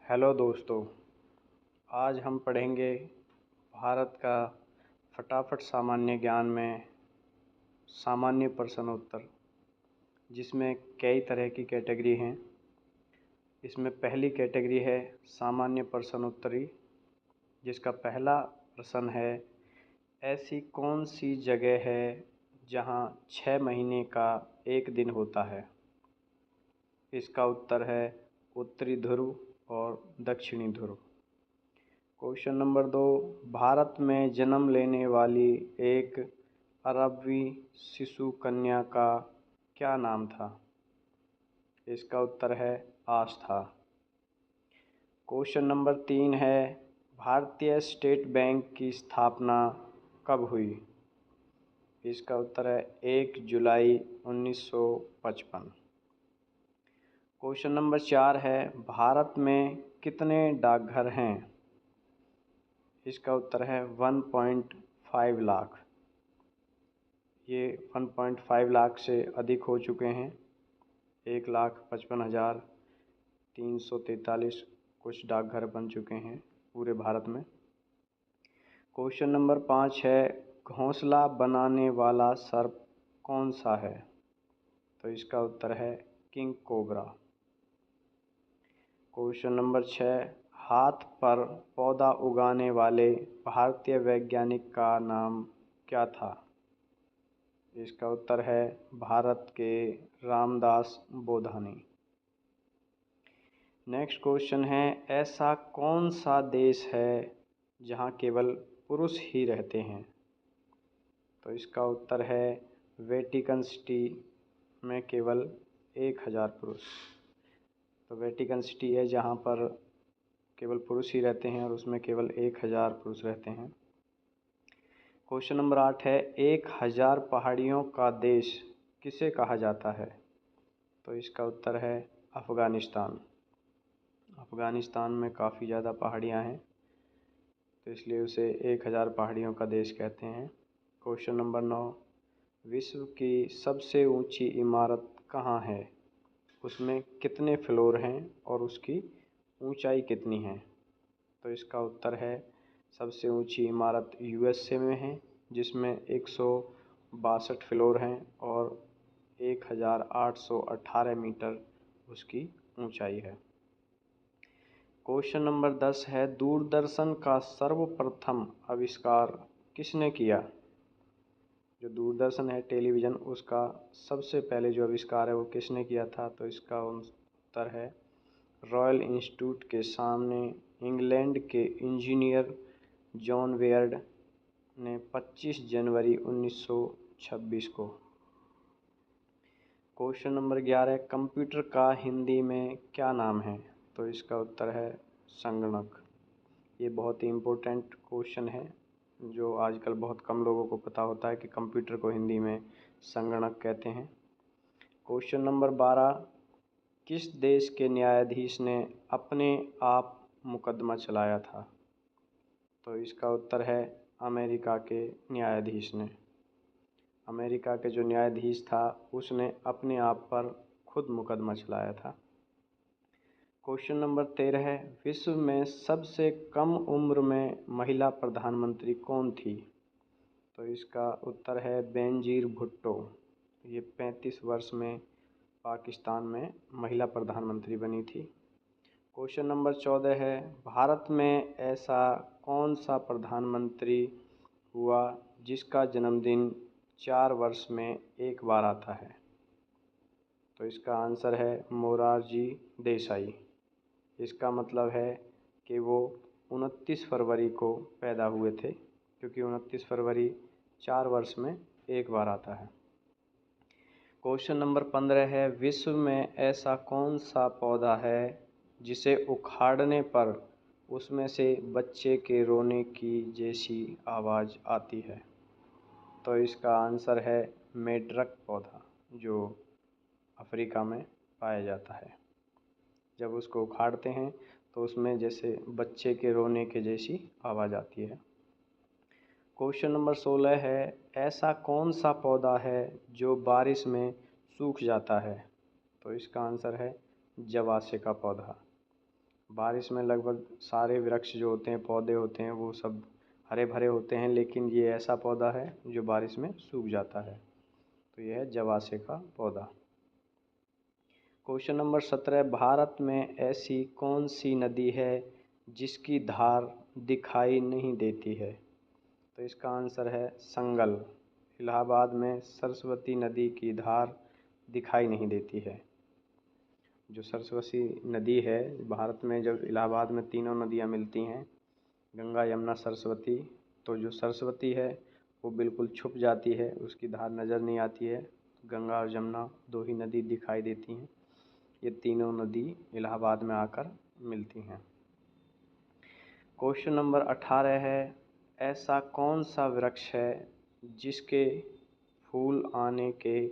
Hello दोस्तों, आज हम पढ़ेंगे भारत का फटाफट सामान्य ज्ञान में सामान्य प्रश्नोत्तर, जिसमें कई तरह की कैटेगरी हैं। इसमें पहली कैटेगरी है सामान्य प्रश्नोत्तरी, जिसका पहला प्रश्न है, ऐसी कौन सी जगह है जहाँ 6 महीने का एक दिन होता है? इसका उत्तर है उत्तरी ध्रुव और दक्षिणी ध्रुव। क्वेश्चन नंबर 2, भारत में जन्म लेने वाली एक अरबवी शिशु कन्या का क्या नाम था? इसका उत्तर है आस्था। क्वेश्चन नंबर 3 है, भारतीय स्टेट बैंक की स्थापना कब हुई? इसका उत्तर है 1 जुलाई 1955। क्वेश्चन नंबर 4 है, भारत में कितने डाकघर हैं? इसका उत्तर है 1.5 लाख। ये 1.5 लाख से अधिक हो चुके हैं। 1,55,343 कुछ डाकघर बन चुके हैं पूरे भारत में। क्वेश्चन नंबर 5 है, घोंसला बनाने वाला सर्प कौन सा है? तो इसका उत्तर है किंग कोबरा। क्वेश्चन नंबर 6, हाथ पर पौधा उगाने वाले भारतीय वैज्ञानिक का नाम क्या था? इसका उत्तर है भारत के रामदास बोधानी। नेक्स्ट क्वेश्चन है, ऐसा कौन सा देश है जहाँ केवल पुरुष ही रहते हैं? तो इसका उत्तर है वेटिकन सिटी में केवल 1000 पुरुष। तो वेटिकन सिटी है जहाँ पर केवल पुरुष ही रहते हैं और उसमें केवल 1000 पुरुष रहते हैं। क्वेश्चन नंबर 8 है, 1000 पहाड़ियों का देश किसे कहा जाता है? तो इसका उत्तर है अफ़गानिस्तान। अफ़गानिस्तान में काफ़ी ज़्यादा पहाड़ियाँ हैं, तो इसलिए उसे 1000 पहाड़ियों का देश कहते हैं। क्वेश्चन नंबर 9, विश्व की सबसे ऊंची इमारत कहाँ है? उसमें कितने फ्लोर हैं और उसकी ऊंचाई कितनी है? तो इसका उत्तर है सबसे ऊंची इमारत यूएसए में है, जिसमें 162 फ्लोर हैं और 1818 मीटर उसकी ऊंचाई है। क्वेश्चन नंबर 10 है, दूरदर्शन का सर्वप्रथम आविष्कार किसने किया? जो दूरदर्शन है टेलीविज़न, उसका सबसे पहले जो आविष्कार है वो किसने किया था? तो इसका उत्तर है रॉयल इंस्टीट्यूट के सामने इंग्लैंड के इंजीनियर जॉन वेयर्ड ने 25 जनवरी 1926 को। क्वेश्चन नंबर 11, कंप्यूटर का हिंदी में क्या नाम है? तो इसका उत्तर है संगणक। ये बहुत ही इम्पोर्टेंट क्वेश्चन है, जो आजकल बहुत कम लोगों को पता होता है कि कंप्यूटर को हिंदी में संगणक कहते हैं। क्वेश्चन नंबर 12, किस देश के न्यायाधीश ने अपने आप मुकदमा चलाया था? तो इसका उत्तर है अमेरिका के न्यायाधीश ने। अमेरिका के जो न्यायाधीश था उसने अपने आप पर खुद मुकदमा चलाया था। क्वेश्चन नंबर 13 है, विश्व में सबसे कम उम्र में महिला प्रधानमंत्री कौन थी? तो इसका उत्तर है बेनजीर भुट्टो। ये 35 वर्ष में पाकिस्तान में महिला प्रधानमंत्री बनी थी। क्वेश्चन नंबर 14 है, भारत में ऐसा कौन सा प्रधानमंत्री हुआ जिसका जन्मदिन 4 वर्ष में एक बार आता है? तो इसका आंसर है मोरारजी देसाई। इसका मतलब है कि वो 29 फरवरी को पैदा हुए थे, क्योंकि 29 फरवरी 4 वर्ष में एक बार आता है। क्वेश्चन नंबर 15 है, विश्व में ऐसा कौन सा पौधा है जिसे उखाड़ने पर उसमें से बच्चे के रोने की जैसी आवाज़ आती है? तो इसका आंसर है मेढक पौधा, जो अफ्रीका में पाया जाता है। जब उसको उखाड़ते हैं तो उसमें जैसे बच्चे के रोने के जैसी आवाज़ आती है। क्वेश्चन नंबर 16 है, ऐसा कौन सा पौधा है जो बारिश में सूख जाता है? तो इसका आंसर है जवासे का पौधा। बारिश में लगभग सारे वृक्ष जो होते हैं, पौधे होते हैं, वो सब हरे भरे होते हैं, लेकिन ये ऐसा पौधा है जो बारिश में सूख जाता है। तो यह है जवासे का पौधा। क्वेश्चन नंबर 17, भारत में ऐसी कौन सी नदी है जिसकी धार दिखाई नहीं देती है? तो इसका आंसर है संगल। इलाहाबाद में सरस्वती नदी की धार दिखाई नहीं देती है। जो सरस्वती नदी है भारत में, जब इलाहाबाद में तीनों नदियाँ मिलती हैं, गंगा, यमुना, सरस्वती, तो जो सरस्वती है वो बिल्कुल छुप जाती है, उसकी धार नज़र नहीं आती है। गंगा और यमुना दो ही नदी दिखाई देती हैं। ये तीनों नदी इलाहाबाद में आकर मिलती हैं। क्वेश्चन नंबर 18 है, ऐसा कौन सा वृक्ष है जिसके फूल आने के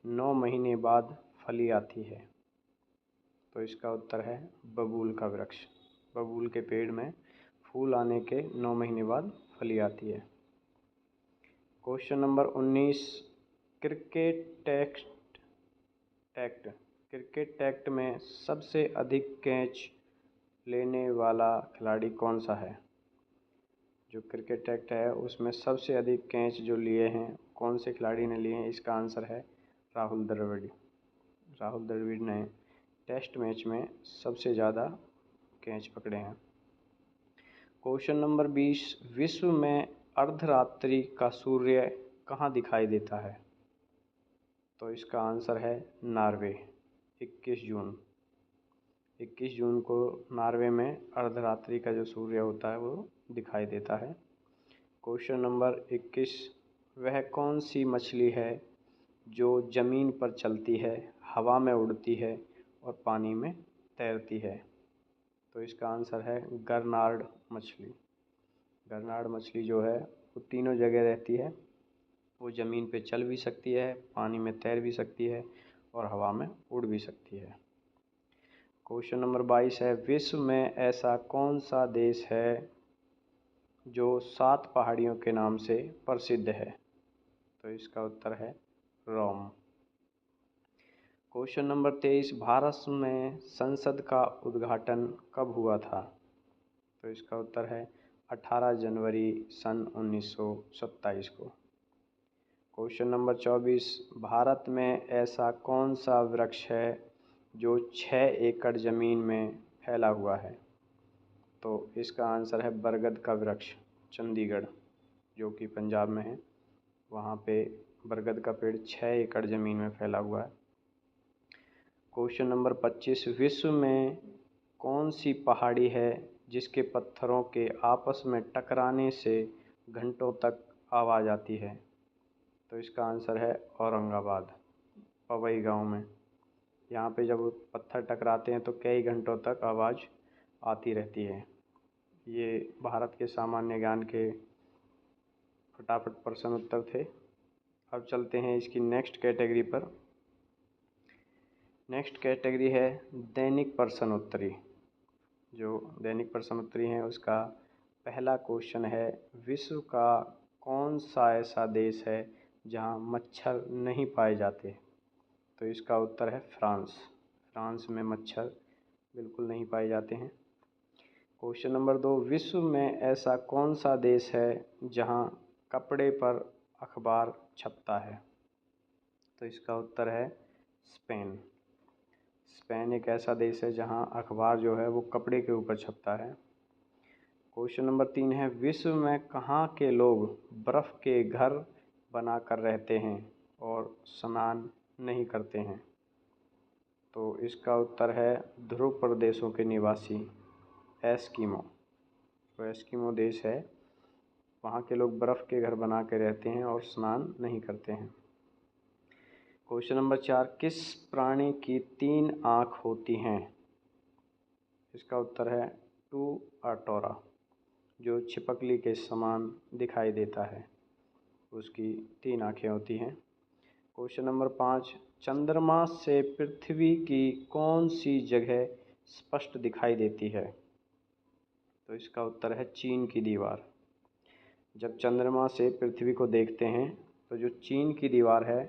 9 महीने बाद फली आती है? तो इसका उत्तर है बबूल का वृक्ष। बबूल के पेड़ में फूल आने के 9 महीने बाद फली आती है। क्वेश्चन नंबर 19, क्रिकेट टेस्ट में सबसे अधिक कैच लेने वाला खिलाड़ी कौन सा है? जो क्रिकेट टेस्ट है उसमें सबसे अधिक कैच जो लिए हैं, कौन से खिलाड़ी ने लिए हैं? इसका आंसर है राहुल द्रविड़। राहुल द्रविड़ ने टेस्ट मैच में सबसे ज़्यादा कैच पकड़े हैं। क्वेश्चन नंबर 20, विश्व में अर्धरात्रि का सूर्य कहाँ दिखाई देता है? तो इसका आंसर है नॉर्वे। 21 जून को नॉर्वे में अर्धरात्रि का जो सूर्य होता है वो दिखाई देता है। क्वेश्चन नंबर 21, वह कौन सी मछली है जो ज़मीन पर चलती है, हवा में उड़ती है और पानी में तैरती है? तो इसका आंसर है गरनार्ड मछली। गरनार्ड मछली जो है वो तीनों जगह रहती है। वो ज़मीन पे चल भी सकती है, पानी में तैर भी सकती है और हवा में उड़ भी सकती है। क्वेश्चन नंबर 22 है, विश्व में ऐसा कौन सा देश है जो 7 पहाड़ियों के नाम से प्रसिद्ध है? तो इसका उत्तर है रोम। क्वेश्चन नंबर 23, भारत में संसद का उद्घाटन कब हुआ था? तो इसका उत्तर है 18 जनवरी सन 1927 को। क्वेश्चन नंबर 24, भारत में ऐसा कौन सा वृक्ष है जो 6 एकड़ ज़मीन में फैला हुआ है? तो इसका आंसर है बरगद का वृक्ष। चंडीगढ़ जो कि पंजाब में है, वहाँ पे बरगद का पेड़ 6 एकड़ ज़मीन में फैला हुआ है। क्वेश्चन नंबर 25, विश्व में कौन सी पहाड़ी है जिसके पत्थरों के आपस में टकराने से घंटों तक आवाज़ आती है? तो इसका आंसर है औरंगाबाद, पवई गांव में। यहाँ पे जब पत्थर टकराते हैं तो कई घंटों तक आवाज़ आती रहती है। ये भारत के सामान्य ज्ञान के फटाफट प्रश्न उत्तर थे। अब चलते हैं इसकी नेक्स्ट कैटेगरी पर। नेक्स्ट कैटेगरी है दैनिक प्रश्न उत्तरी। जो दैनिक प्रश्न उत्तरी हैं उसका पहला क्वेश्चन है, विश्व का कौन सा ऐसा देश है जहां मच्छर नहीं पाए जाते? तो इसका उत्तर है फ्रांस। फ्रांस में मच्छर बिल्कुल नहीं पाए जाते हैं। क्वेश्चन नंबर 2, विश्व में ऐसा कौन सा देश है जहां कपड़े पर अखबार छपता है? तो इसका उत्तर है स्पेन। स्पेन एक ऐसा देश है जहां अखबार जो है वो कपड़े के ऊपर छपता है। क्वेश्चन नंबर 3 है, विश्व में कहाँ के लोग बर्फ़ के घर बनाकर रहते हैं और स्नान नहीं करते हैं? तो इसका उत्तर है ध्रुव प्रदेशों के निवासी, एस्किमो। तो एस्किमो देश है, वहाँ के लोग बर्फ़ के घर बना के रहते हैं और स्नान नहीं करते हैं। क्वेश्चन नंबर 4, किस प्राणी की 3 आँख होती हैं? इसका उत्तर है टू अटोरा, जो छिपकली के समान दिखाई देता है, उसकी 3 आँखें होती हैं। क्वेश्चन नंबर 5, चंद्रमा से पृथ्वी की कौन सी जगह स्पष्ट दिखाई देती है? तो इसका उत्तर है चीन की दीवार। जब चंद्रमा से पृथ्वी को देखते हैं तो जो चीन की दीवार है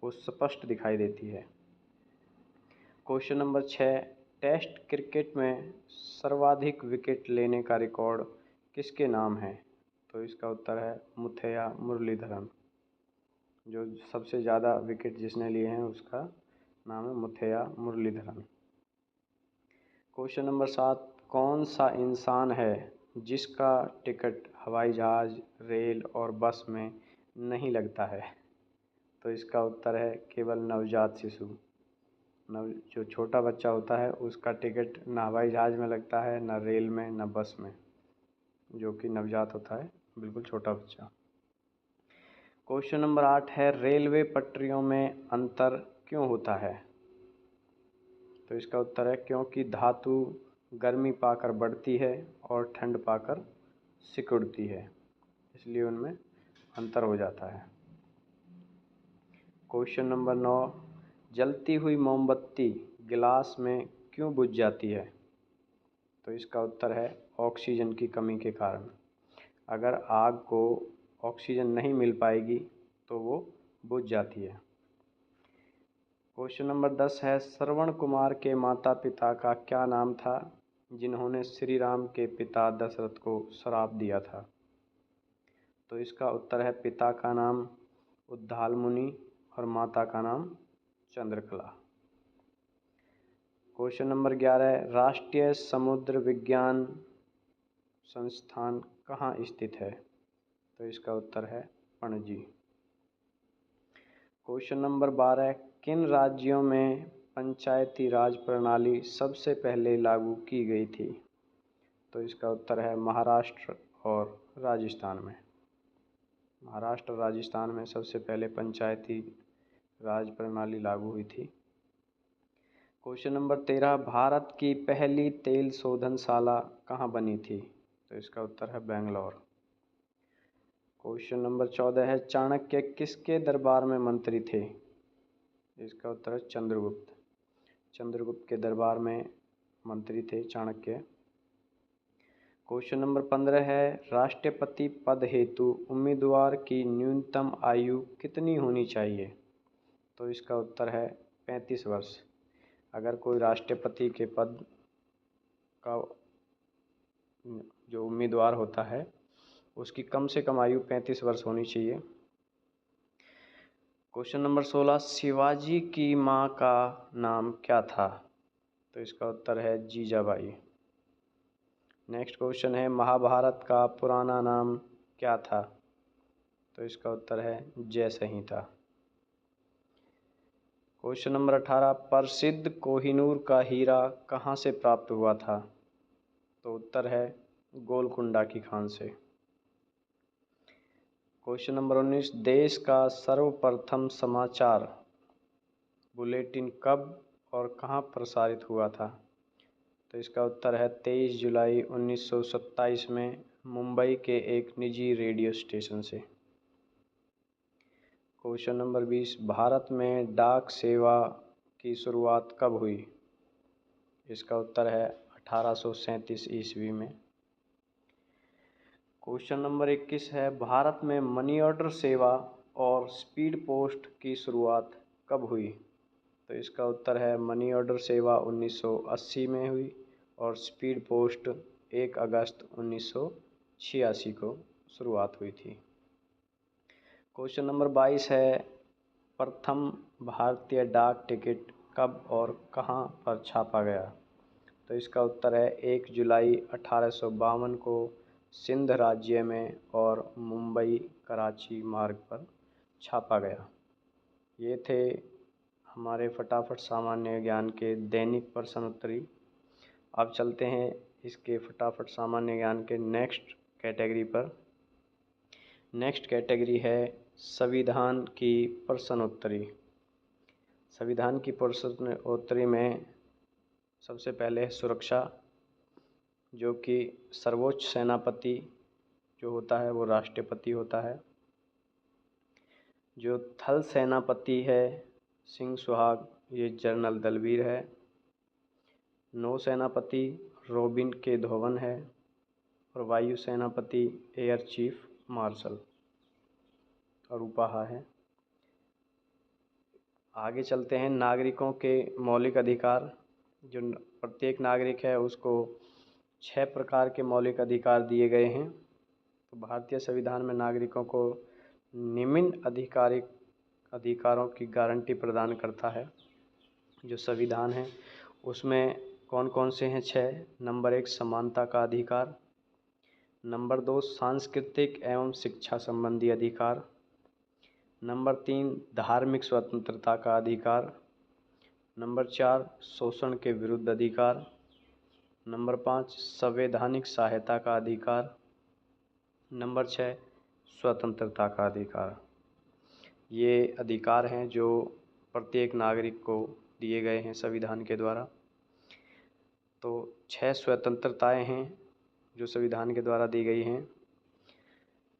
वो स्पष्ट दिखाई देती है। क्वेश्चन नंबर 6, टेस्ट क्रिकेट में सर्वाधिक विकेट लेने का रिकॉर्ड किसके नाम है? तो इसका उत्तर है मुथैया मुरलीधरन। जो सबसे ज़्यादा विकेट जिसने लिए हैं उसका नाम है मुथैया मुरलीधरन। क्वेश्चन नंबर 7, कौन सा इंसान है जिसका टिकट हवाई जहाज़, रेल और बस में नहीं लगता है? तो इसका उत्तर है केवल नवजात शिशु। जो छोटा बच्चा होता है उसका टिकट ना हवाई जहाज़ में लगता है, ना रेल में, ना बस में, जो कि नवजात होता है, बिल्कुल छोटा बच्चा। क्वेश्चन नंबर 8 है, रेलवे पटरियों में अंतर क्यों होता है? तो इसका उत्तर है क्योंकि धातु गर्मी पाकर बढ़ती है और ठंड पाकर सिकुड़ती है, इसलिए उनमें अंतर हो जाता है। क्वेश्चन नंबर 9, जलती हुई मोमबत्ती गिलास में क्यों बुझ जाती है? तो इसका उत्तर है ऑक्सीजन की कमी के कारण। अगर आग को ऑक्सीजन नहीं मिल पाएगी तो वो बुझ जाती है। क्वेश्चन नंबर 10 है, श्रवण कुमार के माता पिता का क्या नाम था जिन्होंने श्री राम के पिता दशरथ को श्राप दिया था? तो इसका उत्तर है पिता का नाम उद्दाल मुनि और माता का नाम चंद्रकला। क्वेश्चन नंबर 11 है, राष्ट्रीय समुद्र विज्ञान संस्थान कहाँ स्थित है? तो इसका उत्तर है पणजी। क्वेश्चन नंबर 12, किन राज्यों में पंचायती राज प्रणाली सबसे पहले लागू की गई थी? तो इसका उत्तर है महाराष्ट्र और राजस्थान में। महाराष्ट्र और राजस्थान में सबसे पहले पंचायती राज प्रणाली लागू हुई थी। क्वेश्चन नंबर 13, भारत की पहली तेल शोधनशाला कहाँ बनी थी? तो इसका उत्तर है बेंगलोर। क्वेश्चन नंबर 14 है, चाणक्य किसके दरबार में मंत्री थे? इसका उत्तर है चंद्रगुप्त। चंद्रगुप्त के दरबार में मंत्री थे चाणक्य। क्वेश्चन नंबर 15 है, राष्ट्रपति पद हेतु उम्मीदवार की न्यूनतम आयु कितनी होनी चाहिए? तो इसका उत्तर है 35 वर्ष। अगर कोई राष्ट्रपति के पद का जो उम्मीदवार होता है उसकी कम से कम आयु 35 वर्ष होनी चाहिए। क्वेश्चन नंबर 16, शिवाजी की माँ का नाम क्या था? तो इसका उत्तर है जीजाबाई। नेक्स्ट क्वेश्चन है, महाभारत का पुराना नाम क्या था? तो इसका उत्तर है जय संहिता। क्वेश्चन नंबर 18, प्रसिद्ध कोहिनूर का हीरा कहाँ से प्राप्त हुआ था? तो उत्तर है गोलकुंडा की खान से। क्वेश्चन नंबर 19, देश का सर्वप्रथम समाचार बुलेटिन कब और कहाँ प्रसारित हुआ था? तो इसका उत्तर है 23 जुलाई 1927 में मुंबई के एक निजी रेडियो स्टेशन से। क्वेश्चन नंबर 20, भारत में डाक सेवा की शुरुआत कब हुई? इसका उत्तर है 1837 ईस्वी में। क्वेश्चन नंबर 21 है, भारत में मनी ऑर्डर सेवा और स्पीड पोस्ट की शुरुआत कब हुई? तो इसका उत्तर है मनी ऑर्डर सेवा 1980 में हुई और स्पीड पोस्ट 1 अगस्त 1986 को शुरुआत हुई थी। क्वेश्चन नंबर 22 है, प्रथम भारतीय डाक टिकट कब और कहाँ पर छापा गया? तो इसका उत्तर है 1 जुलाई 1852 को सिंध राज्य में और मुंबई कराची मार्ग पर छापा गया। ये थे हमारे फटाफट सामान्य ज्ञान के दैनिक प्रश्न उत्तरी। अब चलते हैं इसके फटाफट सामान्य ज्ञान के नेक्स्ट कैटेगरी पर। नेक्स्ट कैटेगरी है संविधान की प्रश्नोत्तरी। संविधान की प्रश्नोत्तरी में सबसे पहले है सुरक्षा, जो कि सर्वोच्च सेनापति जो होता है वो राष्ट्रपति होता है। जो थल सेनापति है सिंह सुहाग, ये जनरल दलवीर है। नौ सेनापति रॉबिन के धवन है और वायु सेनापति एयर चीफ मार्शल अरूपाहा है। आगे चलते हैं नागरिकों के मौलिक अधिकार। जो प्रत्येक नागरिक है उसको 6 प्रकार के मौलिक अधिकार दिए गए हैं। तो भारतीय संविधान में नागरिकों को निम्न अधिकारों की गारंटी प्रदान करता है। जो संविधान है उसमें कौन कौन से हैं? 6। नंबर 1 समानता का अधिकार, नंबर 2 सांस्कृतिक एवं शिक्षा संबंधी अधिकार, नंबर 3 धार्मिक स्वतंत्रता का अधिकार, नंबर 4 शोषण के विरुद्ध अधिकार, नंबर 5 संवैधानिक सहायता का अधिकार, नंबर 6 स्वतंत्रता का अधिकार। ये अधिकार हैं जो प्रत्येक नागरिक को दिए गए हैं संविधान के द्वारा। तो 6 स्वतंत्रताएं हैं जो संविधान के द्वारा दी गई हैं।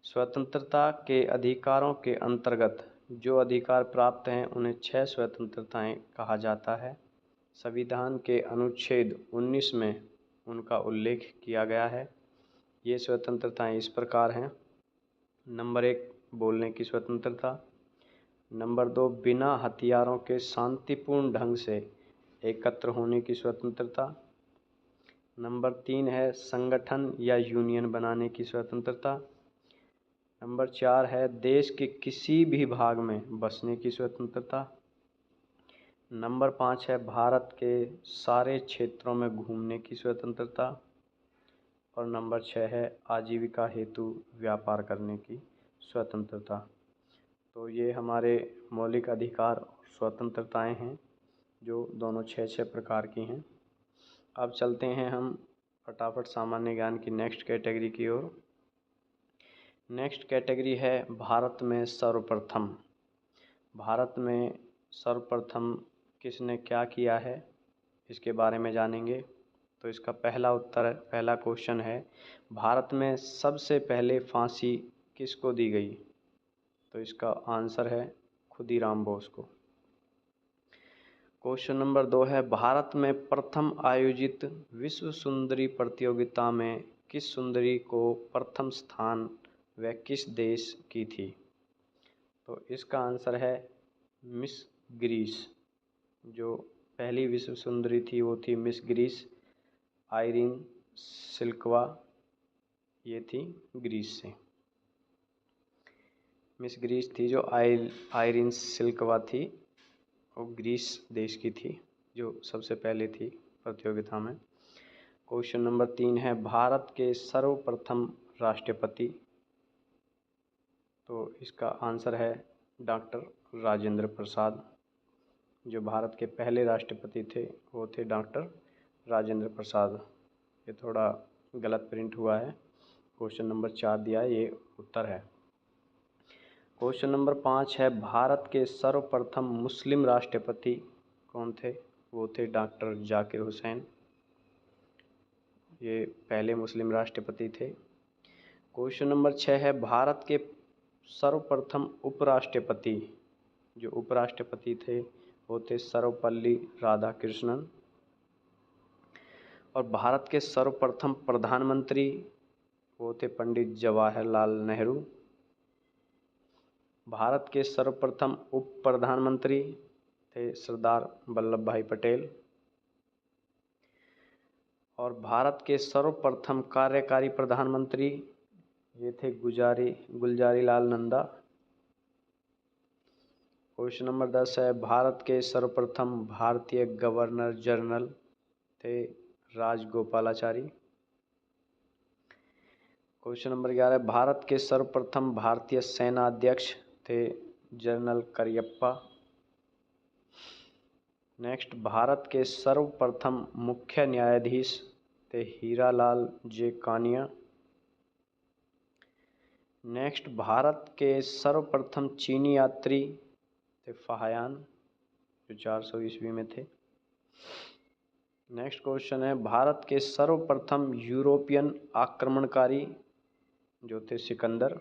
स्वतंत्रता के अधिकारों के अंतर्गत जो अधिकार प्राप्त हैं उन्हें 6 स्वतंत्रताएं कहा जाता है। संविधान के अनुच्छेद 19 में उनका उल्लेख किया गया है। ये स्वतंत्रताएं इस प्रकार हैं। नंबर 1 बोलने की स्वतंत्रता, नंबर 2 बिना हथियारों के शांतिपूर्ण ढंग से एकत्र होने की स्वतंत्रता, नंबर 3 है संगठन या यूनियन बनाने की स्वतंत्रता, नंबर 4 है देश के किसी भी भाग में बसने की स्वतंत्रता, नंबर 5 है भारत के सारे क्षेत्रों में घूमने की स्वतंत्रता, और नंबर 6 है आजीविका हेतु व्यापार करने की स्वतंत्रता। तो ये हमारे मौलिक अधिकार और स्वतंत्रताएं हैं जो दोनों 6 प्रकार की हैं। अब चलते हैं हम फटाफट सामान्य ज्ञान की नेक्स्ट कैटेगरी की ओर। नेक्स्ट कैटेगरी है भारत में सर्वप्रथम। भारत में सर्वप्रथम किसने क्या किया है इसके बारे में जानेंगे। तो इसका पहला क्वेश्चन है, भारत में सबसे पहले फांसी किसको दी गई? तो इसका आंसर है खुदीराम बोस को। क्वेश्चन नंबर 2 है, भारत में प्रथम आयोजित विश्व सुंदरी प्रतियोगिता में किस सुंदरी को प्रथम स्थान व किस देश की थी? तो इसका आंसर है मिस ग्रीस। जो पहली विश्व सुंदरी थी वो थी मिस ग्रीस, आयरीन सिल्कवा। ये थी ग्रीस से। मिस ग्रीस थी जो आयरीन सिल्कवा थी, वो ग्रीस देश की थी जो सबसे पहले थी प्रतियोगिता में। क्वेश्चन नंबर 3 है, भारत के सर्वप्रथम राष्ट्रपति। तो इसका आंसर है डॉक्टर राजेंद्र प्रसाद। जो भारत के पहले राष्ट्रपति थे वो थे डॉक्टर राजेंद्र प्रसाद। ये थोड़ा गलत प्रिंट हुआ है, क्वेश्चन नंबर 4 दिया है, ये उत्तर है। क्वेश्चन नंबर 5 है, भारत के सर्वप्रथम मुस्लिम राष्ट्रपति कौन थे? वो थे डॉक्टर जाकिर हुसैन। ये पहले मुस्लिम राष्ट्रपति थे। क्वेश्चन नंबर 6 है, भारत के सर्वप्रथम उपराष्ट्रपति। जो उपराष्ट्रपति थे वो थे सर्वपल्ली राधाकृष्णन। और भारत के सर्वप्रथम प्रधानमंत्री वो थे पंडित जवाहरलाल नेहरू। भारत के सर्वप्रथम उप प्रधानमंत्री थे सरदार वल्लभ भाई पटेल। और भारत के सर्वप्रथम कार्यकारी प्रधानमंत्री ये थे गुलजारी लाल नंदा। क्वेश्चन नंबर 10 है, भारत के सर्वप्रथम भारतीय गवर्नर जनरल थे राजगोपालाचारी। क्वेश्चन नंबर 11, भारत के सर्वप्रथम भारतीय सेना अध्यक्ष थे जनरल करियप्पा। नेक्स्ट, भारत के सर्वप्रथम मुख्य न्यायाधीश थे हीरालाल जे कानिया। नेक्स्ट, भारत के सर्वप्रथम चीनी यात्री थे फाहियान, जो 400 ईस्वी में थे। नेक्स्ट क्वेश्चन है, भारत के सर्वप्रथम यूरोपियन आक्रमणकारी जो थे सिकंदर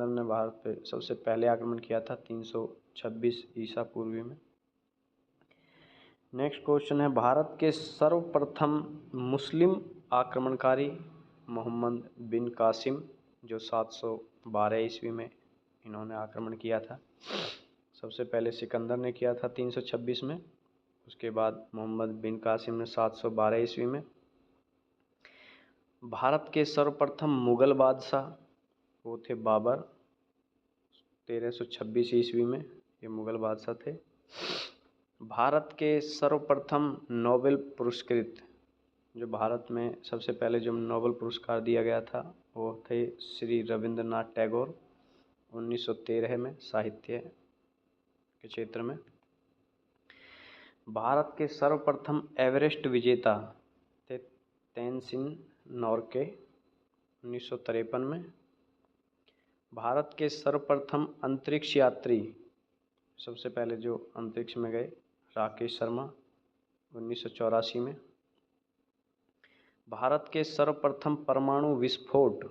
ने भारत पे सबसे पहले आक्रमण किया था 326 ईसा पूर्वी में। नेक्स्ट क्वेश्चन है, भारत के सर्वप्रथम मुस्लिम आक्रमणकारी मोहम्मद बिन कासिम, जो 712 ईस्वी में इन्होंने आक्रमण किया था। सबसे पहले सिकंदर ने किया था 326 में, उसके बाद मोहम्मद बिन कासिम ने 712 ईस्वी में। भारत के सर्वप्रथम मुगल बादशाह वो थे बाबर, 1326 ईस्वी में ये मुगल बादशाह थे। भारत के सर्वप्रथम नोबेल पुरस्कृत, जो भारत में सबसे पहले जो नोबेल पुरस्कार दिया गया था वो थे श्री रविंद्रनाथ टैगोर, 1913 में साहित्य के क्षेत्र में। भारत के सर्वप्रथम एवरेस्ट विजेता थे तेनजिंग नोर्गे, 1953 में। भारत के सर्वप्रथम अंतरिक्ष यात्री, सबसे पहले जो अंतरिक्ष में गए, राकेश शर्मा, 1984 में। भारत के सर्वप्रथम परमाणु विस्फोट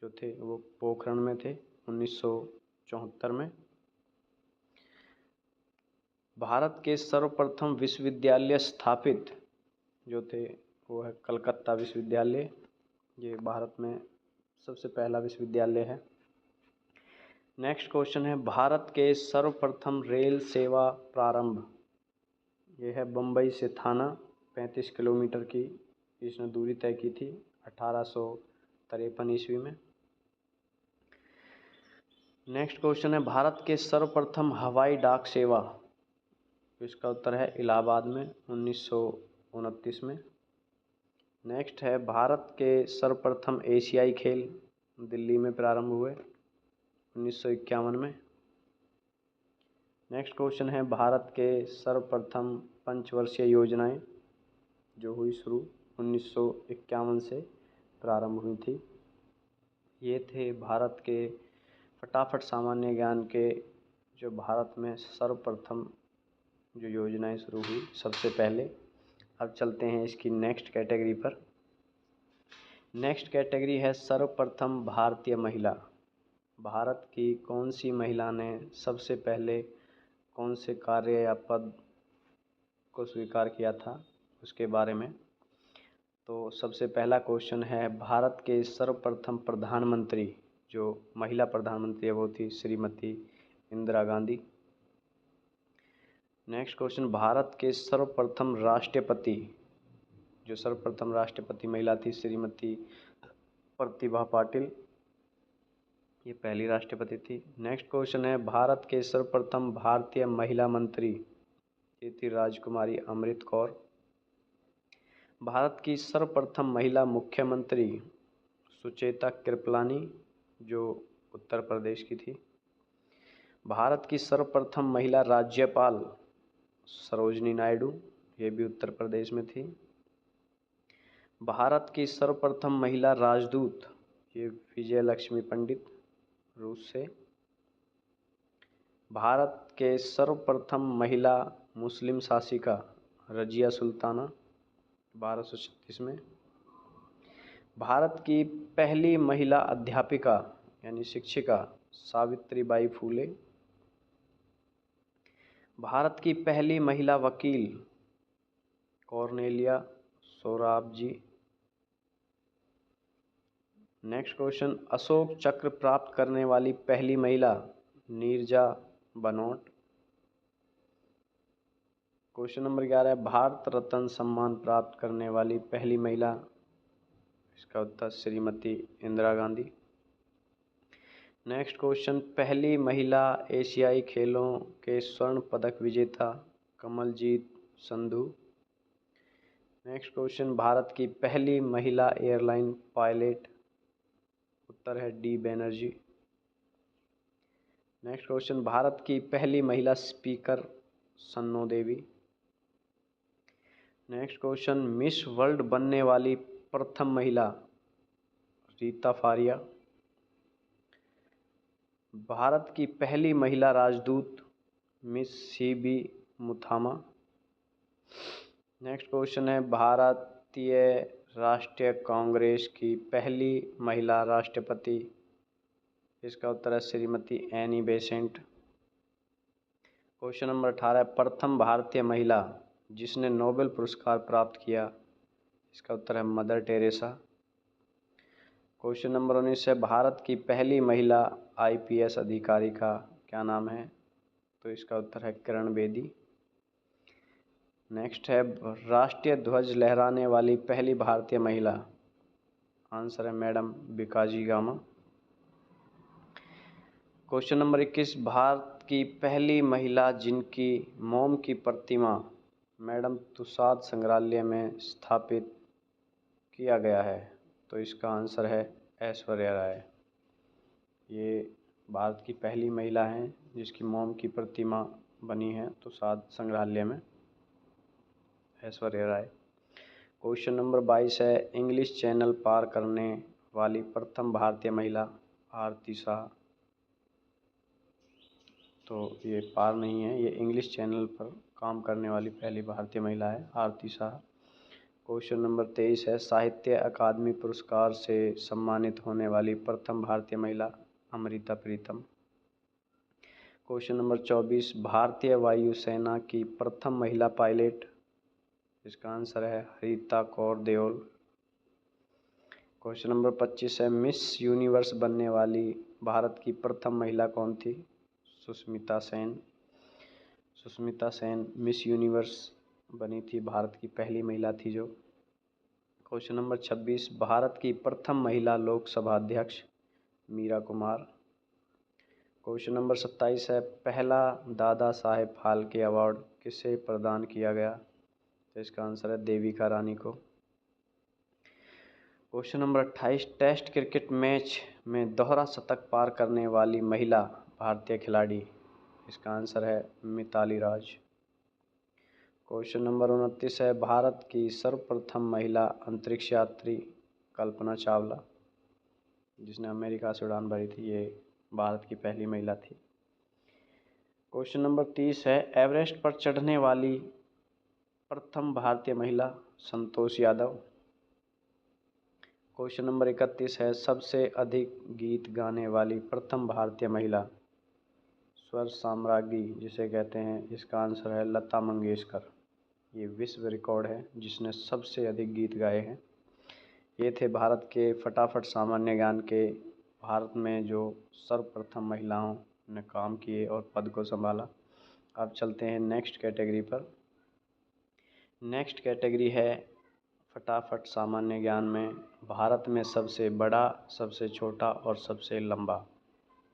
जो थे वो पोखरण में थे, 1974 में। भारत के सर्वप्रथम विश्वविद्यालय स्थापित जो थे वो है कलकत्ता विश्वविद्यालय, ये भारत में सबसे पहला विश्वविद्यालय है। नेक्स्ट क्वेश्चन है, भारत के सर्वप्रथम रेल सेवा प्रारंभ, ये है बम्बई से थाना, 35 किलोमीटर की इसने दूरी तय की थी 1853 ईस्वी में। नेक्स्ट क्वेश्चन है, भारत के सर्वप्रथम हवाई डाक सेवा, इसका उत्तर है इलाहाबाद में, 1929 में। नेक्स्ट है, भारत के सर्वप्रथम एशियाई खेल दिल्ली में प्रारंभ हुए 1951 में। नेक्स्ट क्वेश्चन है, भारत के सर्वप्रथम पंचवर्षीय योजनाएं जो हुई शुरू 1951 से प्रारंभ हुई थी। ये थे भारत के फटाफट सामान्य ज्ञान के जो भारत में सर्वप्रथम जो योजनाएं शुरू हुई सबसे पहले। अब चलते हैं इसकी नेक्स्ट कैटेगरी पर। नेक्स्ट कैटेगरी है सर्वप्रथम भारतीय महिला। भारत की कौन सी महिला ने सबसे पहले कौन से कार्य या पद को स्वीकार किया था उसके बारे में। तो सबसे पहला क्वेश्चन है, भारत के सर्वप्रथम प्रधानमंत्री जो महिला प्रधानमंत्री है वो थी श्रीमती इंदिरा गांधी। नेक्स्ट क्वेश्चन, भारत के सर्वप्रथम राष्ट्रपति, जो सर्वप्रथम राष्ट्रपति महिला थी श्रीमती प्रतिभा पाटिल, ये पहली राष्ट्रपति थी। नेक्स्ट क्वेश्चन है, भारत के सर्वप्रथम भारतीय महिला मंत्री, ये थी राजकुमारी अमृत कौर। भारत की सर्वप्रथम महिला मुख्यमंत्री सुचेता कृपलानी, जो उत्तर प्रदेश की थी। भारत की सर्वप्रथम महिला राज्यपाल सरोजनी नायडू, ये भी उत्तर प्रदेश में थी। भारत की सर्वप्रथम महिला राजदूत, ये विजय लक्ष्मी पंडित, रूस से। भारत के सर्वप्रथम महिला मुस्लिम शासिका रजिया सुल्ताना, 1236 में। भारत की पहली महिला अध्यापिका यानी शिक्षिका सावित्रीबाई फूले। भारत की पहली महिला वकील कॉर्नेलिया सोराबजी। नेक्स्ट क्वेश्चन, अशोक चक्र प्राप्त करने वाली पहली महिला नीरजा बनोट। क्वेश्चन नंबर 11 है, भारत रत्न सम्मान प्राप्त करने वाली पहली महिला, इसका उत्तर श्रीमती इंदिरा गांधी। नेक्स्ट क्वेश्चन, पहली महिला एशियाई खेलों के स्वर्ण पदक विजेता कमलजीत संधू। नेक्स्ट क्वेश्चन, भारत की पहली महिला एयरलाइन पायलट, उत्तर है D Banerjee. Next question, Bharat की पहली महिला स्पीकर सन्नो देवी। नेक्स्ट क्वेश्चन, मिस वर्ल्ड बनने वाली प्रथम महिला रीता फारिया। भारत की पहली महिला राजदूत मिस सीबी मुथामा। नेक्स्ट क्वेश्चन है, भारतीय राष्ट्रीय कांग्रेस की पहली महिला राष्ट्रपति, इसका उत्तर है Shrimati Annie Besant. Question number 18, प्रथम भारतीय महिला जिसने नोबेल पुरस्कार प्राप्त किया, इसका उत्तर है मदर टेरेसा। क्वेश्चन नंबर 19 है, भारत की पहली महिला आईपीएस अधिकारी का क्या नाम है, तो इसका उत्तर है किरण बेदी। नेक्स्ट है राष्ट्रीय ध्वज लहराने वाली पहली भारतीय महिला। आंसर है मैडम भिकाजी कामा। क्वेश्चन नंबर 21, भारत की पहली महिला जिनकी मोम की प्रतिमा मैडम तुसाद संग्रहालय में स्थापित किया गया है, तो इसका आंसर है ऐश्वर्या राय। ये भारत की पहली महिला हैं जिसकी मोम की प्रतिमा बनी है तुसाद संग्रहालय में, ऐश्वर्या राय। क्वेश्चन नंबर 22 है इंग्लिश चैनल पार करने वाली प्रथम भारतीय महिला आरती शाह। तो ये पार नहीं है, ये इंग्लिश चैनल पर काम करने वाली पहली भारतीय महिला है आरती शाह। क्वेश्चन नंबर 23 है साहित्य अकादमी पुरस्कार से सम्मानित होने वाली प्रथम भारतीय महिला अमृता प्रीतम। क्वेश्चन नंबर 24, भारतीय वायुसेना की प्रथम महिला पायलट, इसका आंसर है हरिता कौर देओल। क्वेश्चन नंबर 25 है मिस यूनिवर्स बनने वाली भारत की प्रथम महिला कौन थी? सुष्मिता सेन। सुष्मिता सेन मिस यूनिवर्स बनी थी, भारत की पहली महिला थी जो। क्वेश्चन नंबर 26, भारत की प्रथम महिला लोकसभा अध्यक्ष मीरा कुमार। क्वेश्चन नंबर 27 है पहला दादा साहेब फाल्के अवार्ड किसे प्रदान किया गया? तो इसका आंसर है देविका रानी को। Question number 28, test cricket match में दोहरा शतक पार करने वाली महिला भारतीय खिलाड़ी, इसका आंसर है मिताली राज। क्वेश्चन नंबर 29 है भारत की सर्वप्रथम महिला अंतरिक्ष यात्री कल्पना चावला, जिसने अमेरिका से उड़ान भरी थी, ये भारत की पहली महिला थी। क्वेश्चन नंबर 30 है एवरेस्ट पर चढ़ने वाली प्रथम भारतीय महिला संतोष यादव। क्वेश्चन नंबर 31 है सबसे अधिक गीत गाने वाली प्रथम भारतीय महिला स्वर साम्राज्ञी जिसे कहते हैं, इसका आंसर है लता मंगेशकर। ये विश्व रिकॉर्ड है जिसने सबसे अधिक गीत गाए हैं। ये थे भारत के फटाफट सामान्य ज्ञान के भारत में जो सर्वप्रथम महिलाओं ने काम किए और पद को संभाला। अब चलते हैं नेक्स्ट कैटेगरी पर। नेक्स्ट कैटेगरी है फटाफट सामान्य ज्ञान में भारत में सबसे बड़ा, सबसे छोटा और सबसे लंबा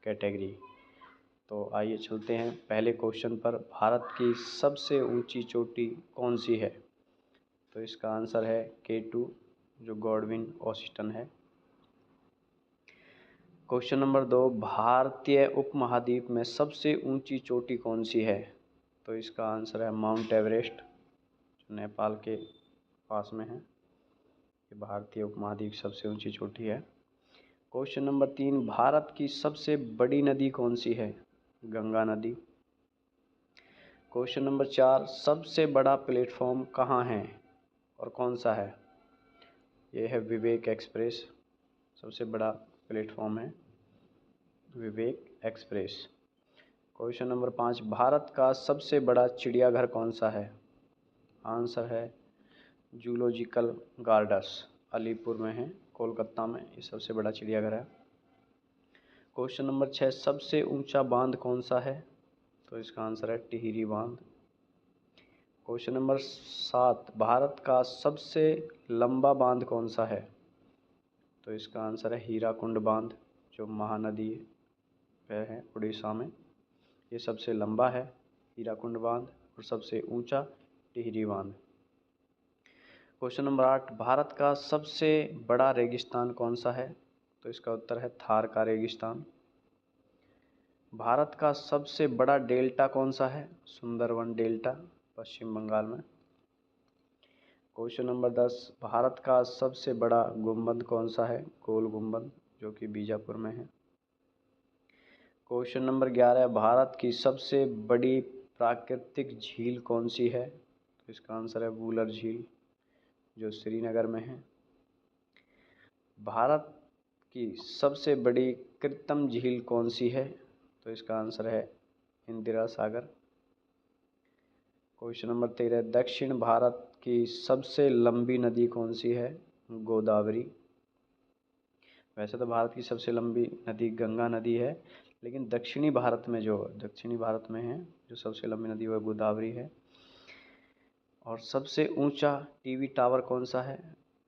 कैटेगरी। तो आइए चलते हैं पहले क्वेश्चन पर। भारत की सबसे ऊंची चोटी कौन सी है? तो इसका आंसर है K2 जो गॉडविन ऑस्टिन है। क्वेश्चन नंबर 2, भारतीय उपमहाद्वीप में सबसे ऊंची चोटी कौन सी है? तो इसका आंसर है माउंट एवरेस्ट जो नेपाल के पास में है। ये भारतीय उपमहाद्वीप की सबसे ऊंची चोटी है। क्वेश्चन नंबर 3, भारत की सबसे बड़ी नदी कौन सी है? गंगा नदी। क्वेश्चन नंबर 4, सबसे बड़ा प्लेटफॉर्म कहाँ है और कौन सा है? ये है विवेक एक्सप्रेस, सबसे बड़ा प्लेटफॉर्म है विवेक एक्सप्रेस। क्वेश्चन नंबर 5, भारत का सबसे बड़ा चिड़ियाघर कौन सा है? आंसर है जूलॉजिकल गार्डन्स, अलीपुर में है, कोलकाता में, ये सबसे बड़ा चिड़ियाघर है। क्वेश्चन नंबर 6, सबसे ऊंचा बांध कौन सा है? तो इसका आंसर है टिहरी बांध। क्वेश्चन नंबर 7, भारत का सबसे लंबा बांध कौन सा है? तो इसका आंसर है हीराकुंड बांध जो महानदी पे है उड़ीसा में। ये सबसे लंबा है हीराकुंड बांध और सबसे ऊंचा टिहरी बांध। क्वेश्चन नंबर 8, भारत का सबसे बड़ा रेगिस्तान कौन सा है? तो इसका उत्तर है थार का रेगिस्तान। भारत का सबसे बड़ा डेल्टा कौन सा है? सुंदरवन डेल्टा, पश्चिम बंगाल में। क्वेश्चन नंबर 10, भारत का सबसे बड़ा गुंबद कौन सा है? गोल गुंबद जो कि बीजापुर में है। क्वेश्चन नंबर 11, भारत की सबसे बड़ी प्राकृतिक झील कौन सी है? तो इसका आंसर है वूलर झील जो श्रीनगर में है। भारत की सबसे बड़ी कृत्रिम झील कौन सी है? तो इसका आंसर है इंदिरा सागर। क्वेश्चन नंबर 13, दक्षिण भारत की सबसे लंबी नदी कौन सी है? गोदावरी। वैसे तो भारत की सबसे लंबी नदी गंगा नदी है, लेकिन दक्षिणी भारत में है जो सबसे लंबी नदी वो गोदावरी है। और सबसे ऊंचा टीवी टावर कौन सा है?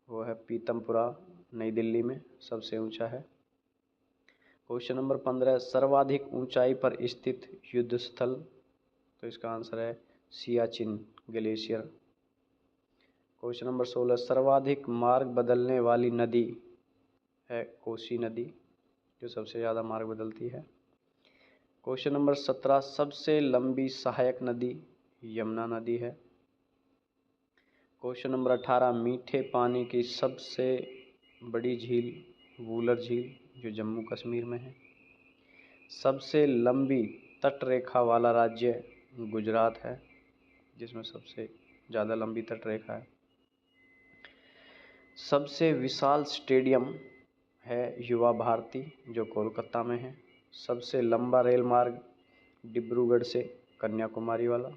वो है पीतमपुरा, नई दिल्ली में सबसे ऊंचा है। क्वेश्चन नंबर 15, सर्वाधिक ऊंचाई पर स्थित युद्ध स्थल, तो इसका आंसर है सियाचिन ग्लेशियर। क्वेश्चन नंबर 16, सर्वाधिक मार्ग बदलने वाली नदी है कोसी नदी, जो सबसे ज़्यादा मार्ग बदलती है। क्वेश्चन नंबर 17, सबसे लंबी सहायक नदी यमुना नदी है। क्वेश्चन नंबर 18, मीठे पानी की सबसे बड़ी झील वूलर झील, जो जम्मू कश्मीर में है। सबसे लंबी तट रेखा वाला राज्य गुजरात है, जिसमें सबसे ज़्यादा लंबी तट रेखा है। सबसे विशाल स्टेडियम है युवा भारती, जो कोलकाता में है। सबसे लंबा रेल मार्ग डिब्रूगढ़ से कन्याकुमारी वाला।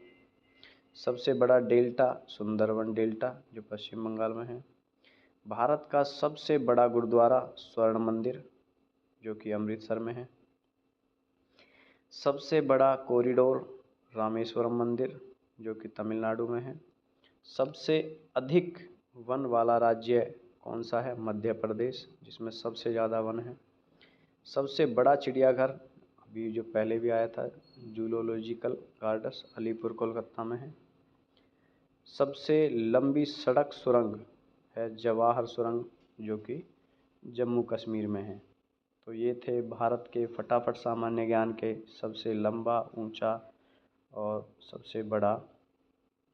सबसे बड़ा डेल्टा सुंदरवन डेल्टा, जो पश्चिम बंगाल में है। भारत का सबसे बड़ा गुरुद्वारा स्वर्ण मंदिर, जो कि अमृतसर में है। सबसे बड़ा कॉरिडोर रामेश्वरम मंदिर, जो कि तमिलनाडु में है। सबसे अधिक वन वाला राज्य कौन सा है? मध्य प्रदेश, जिसमें सबसे ज़्यादा वन है। सबसे बड़ा चिड़ियाघर अभी जो पहले भी आया था, जूलॉजिकल गार्डन्स अलीपुर कोलकाता में है। सबसे लंबी सड़क सुरंग है जवाहर सुरंग, जो कि जम्मू कश्मीर में है। तो ये थे भारत के फटाफट सामान्य ज्ञान के सबसे लंबा, ऊंचा और सबसे बड़ा,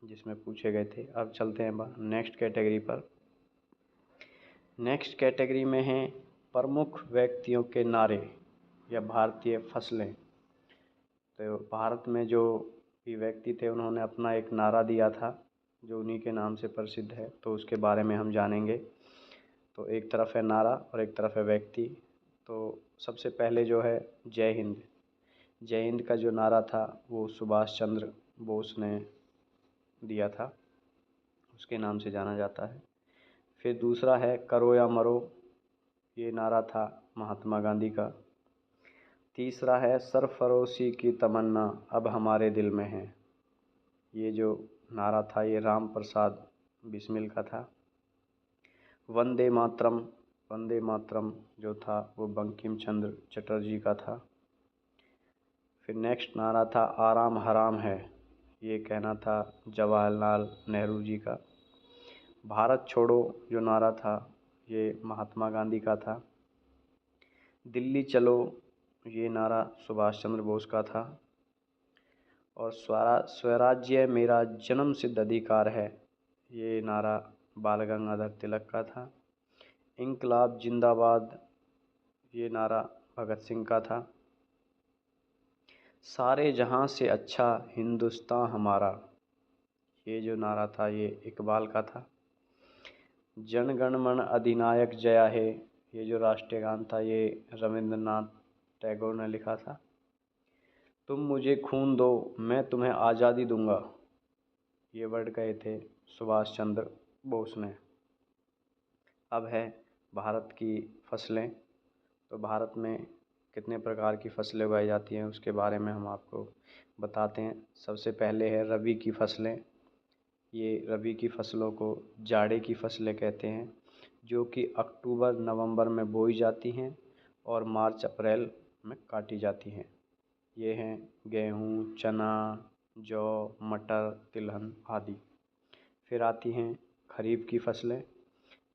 जिसमें पूछे गए थे। अब चलते हैं नेक्स्ट कैटेगरी पर। नेक्स्ट कैटेगरी में हैं प्रमुख व्यक्तियों के नारे या भारतीय फसलें। तो भारत में जो भी व्यक्ति थे, उन्होंने अपना एक नारा दिया था, जो उन्हीं के नाम से प्रसिद्ध है, तो उसके बारे में हम जानेंगे। तो एक तरफ है नारा और एक तरफ है व्यक्ति। तो सबसे पहले जो है जय हिंद। जय हिंद का जो नारा था वो सुभाष चंद्र बोस ने दिया था, उसके नाम से जाना जाता है। फिर दूसरा है करो या मरो, ये नारा था महात्मा गांधी का। तीसरा है सरफरोशी की तमन्ना अब हमारे दिल में है, ये जो नारा था ये राम प्रसाद बिस्मिल का था। वंदे मातरम, वंदे मातरम जो था वो बंकिम चंद्र चटर्जी का था। फिर नेक्स्ट नारा था आराम हराम है, ये कहना था जवाहरलाल नेहरू जी का। भारत छोड़ो जो नारा था ये महात्मा गांधी का था। दिल्ली चलो ये नारा सुभाष चंद्र बोस का था। और स्वराज्य मेरा जन्म सिद्ध अधिकार है, ये नारा बाल गंगाधर तिलक का था। इंकलाब जिंदाबाद, ये नारा भगत सिंह का था। सारे जहां से अच्छा हिंदुस्तान हमारा, ये जो नारा था ये इकबाल का था। जन गण मन अधिनायक जया है, ये जो राष्ट्रीय गान था ये रविंद्रनाथ टैगोर ने लिखा था। तुम मुझे खून दो मैं तुम्हें आज़ादी दूंगा, ये वर्ड कहे थे सुभाष चंद्र बोस ने। अब है भारत की फसलें। तो भारत में कितने प्रकार की फसलें उगाई जाती हैं उसके बारे में हम आपको बताते हैं। सबसे पहले है रबी की फसलें। ये रबी की फसलों को जाड़े की फसलें कहते हैं, जो कि अक्टूबर नवंबर में बोई जाती हैं और मार्च अप्रैल में काटी जाती हैं। ये हैं गेहूँ, चना, जौ, मटर, तिलहन आदि। फिर आती हैं खरीफ की फसलें।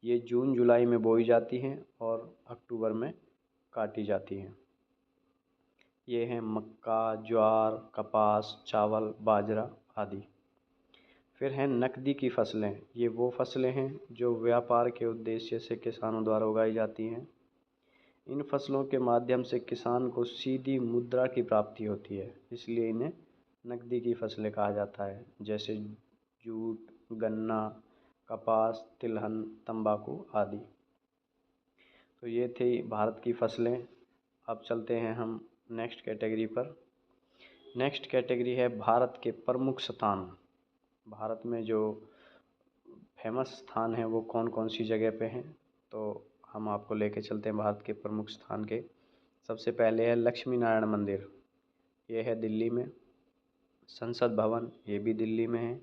ये जून जुलाई में बोई जाती हैं और अक्टूबर में काटी जाती हैं। ये हैं मक्का, ज्वार, कपास, चावल, बाजरा आदि। फिर हैं नकदी की फसलें। ये वो फसलें हैं जो व्यापार के उद्देश्य से किसानों द्वारा उगाई जाती हैं। इन फसलों के माध्यम से किसान को सीधी मुद्रा की प्राप्ति होती है, इसलिए इन्हें नकदी की फसलें कहा जाता है, जैसे जूट, गन्ना, कपास, तिलहन, तंबाकू आदि। तो ये थी भारत की फसलें। अब चलते हैं हम नेक्स्ट कैटेगरी पर। नेक्स्ट कैटेगरी है भारत के प्रमुख स्थान। भारत में जो फेमस स्थान हैं वो कौन कौन सी जगह पे हैं, तो हम आपको लेके चलते हैं भारत के प्रमुख स्थान के। सबसे पहले है लक्ष्मी नारायण मंदिर, ये है दिल्ली में। संसद भवन, ये भी दिल्ली में है।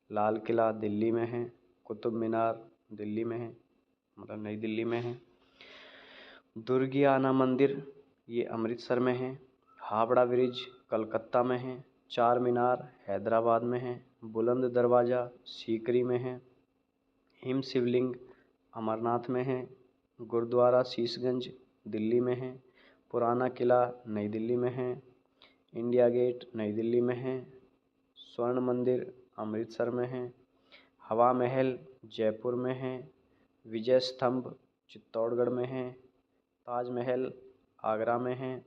लाल किला दिल्ली में है, कुतुब मीनार दिल्ली में है, मतलब नई दिल्ली में है। दुर्गियाना मंदिर ये अमृतसर में है। हावड़ा ब्रिज कलकत्ता में है। चार मीनार हैदराबाद में है। बुलंद दरवाज़ा सीकरी में है। हिम शिवलिंग अमरनाथ में है। गुरुद्वारा शीशगंज दिल्ली में है। पुराना किला नई दिल्ली में है। इंडिया गेट नई दिल्ली में है। स्वर्ण मंदिर अमृतसर में है। हवा महल जयपुर में है। विजय स्तंभ चित्तौड़गढ़ में है। ताजमहल आगरा में है।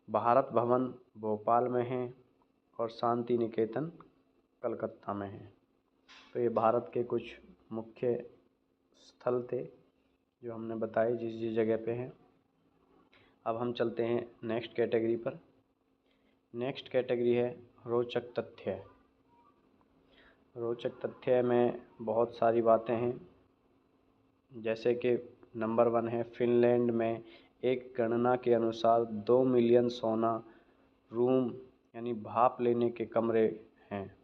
भारत भवन भोपाल में है। और शांति निकेतन कलकत्ता में है। तो ये भारत के कुछ मुख्य स्थल थे जो हमने बताए जिस जिस जगह पे हैं। अब हम चलते हैं नेक्स्ट कैटेगरी पर। नेक्स्ट कैटेगरी है रोचक तथ्य। रोचक तथ्य में बहुत सारी बातें हैं, जैसे कि नंबर 1 है फिनलैंड में एक गणना के अनुसार 2 मिलियन सोना रूम यानी भाप लेने के कमरे हैं।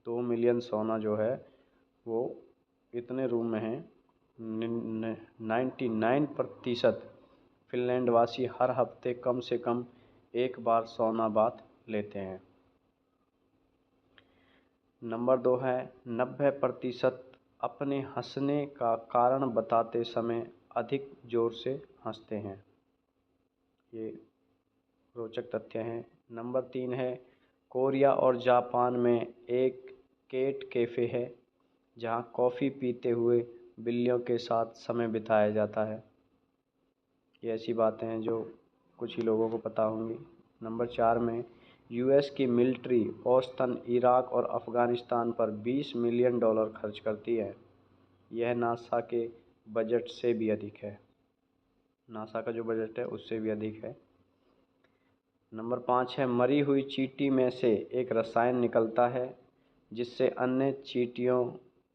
2 मिलियन सोना जो है वो इतने रूम में हैं। 99% फिनलैंड वासी हर हफ्ते कम से कम एक बार सोना बाथ लेते हैं। नंबर 2 है 90% अपने हंसने का कारण बताते समय अधिक जोर से हंसते हैं। ये रोचक तथ्य हैं। नंबर 3 है कोरिया और जापान में एक कैट कैफ़े है जहां कॉफ़ी पीते हुए बिल्लियों के साथ समय बिताया जाता है। ये ऐसी बातें हैं जो कुछ ही लोगों को पता होंगी। नंबर 4 में यूएस की मिलिट्री औसतन इराक और अफ़गानिस्तान पर $20 मिलियन खर्च करती है। यह नासा के बजट से भी अधिक है। नासा का जो बजट है उससे भी अधिक है। नंबर 5 है मरी हुई चींटी में से एक रसायन निकलता है जिससे अन्य चींटियों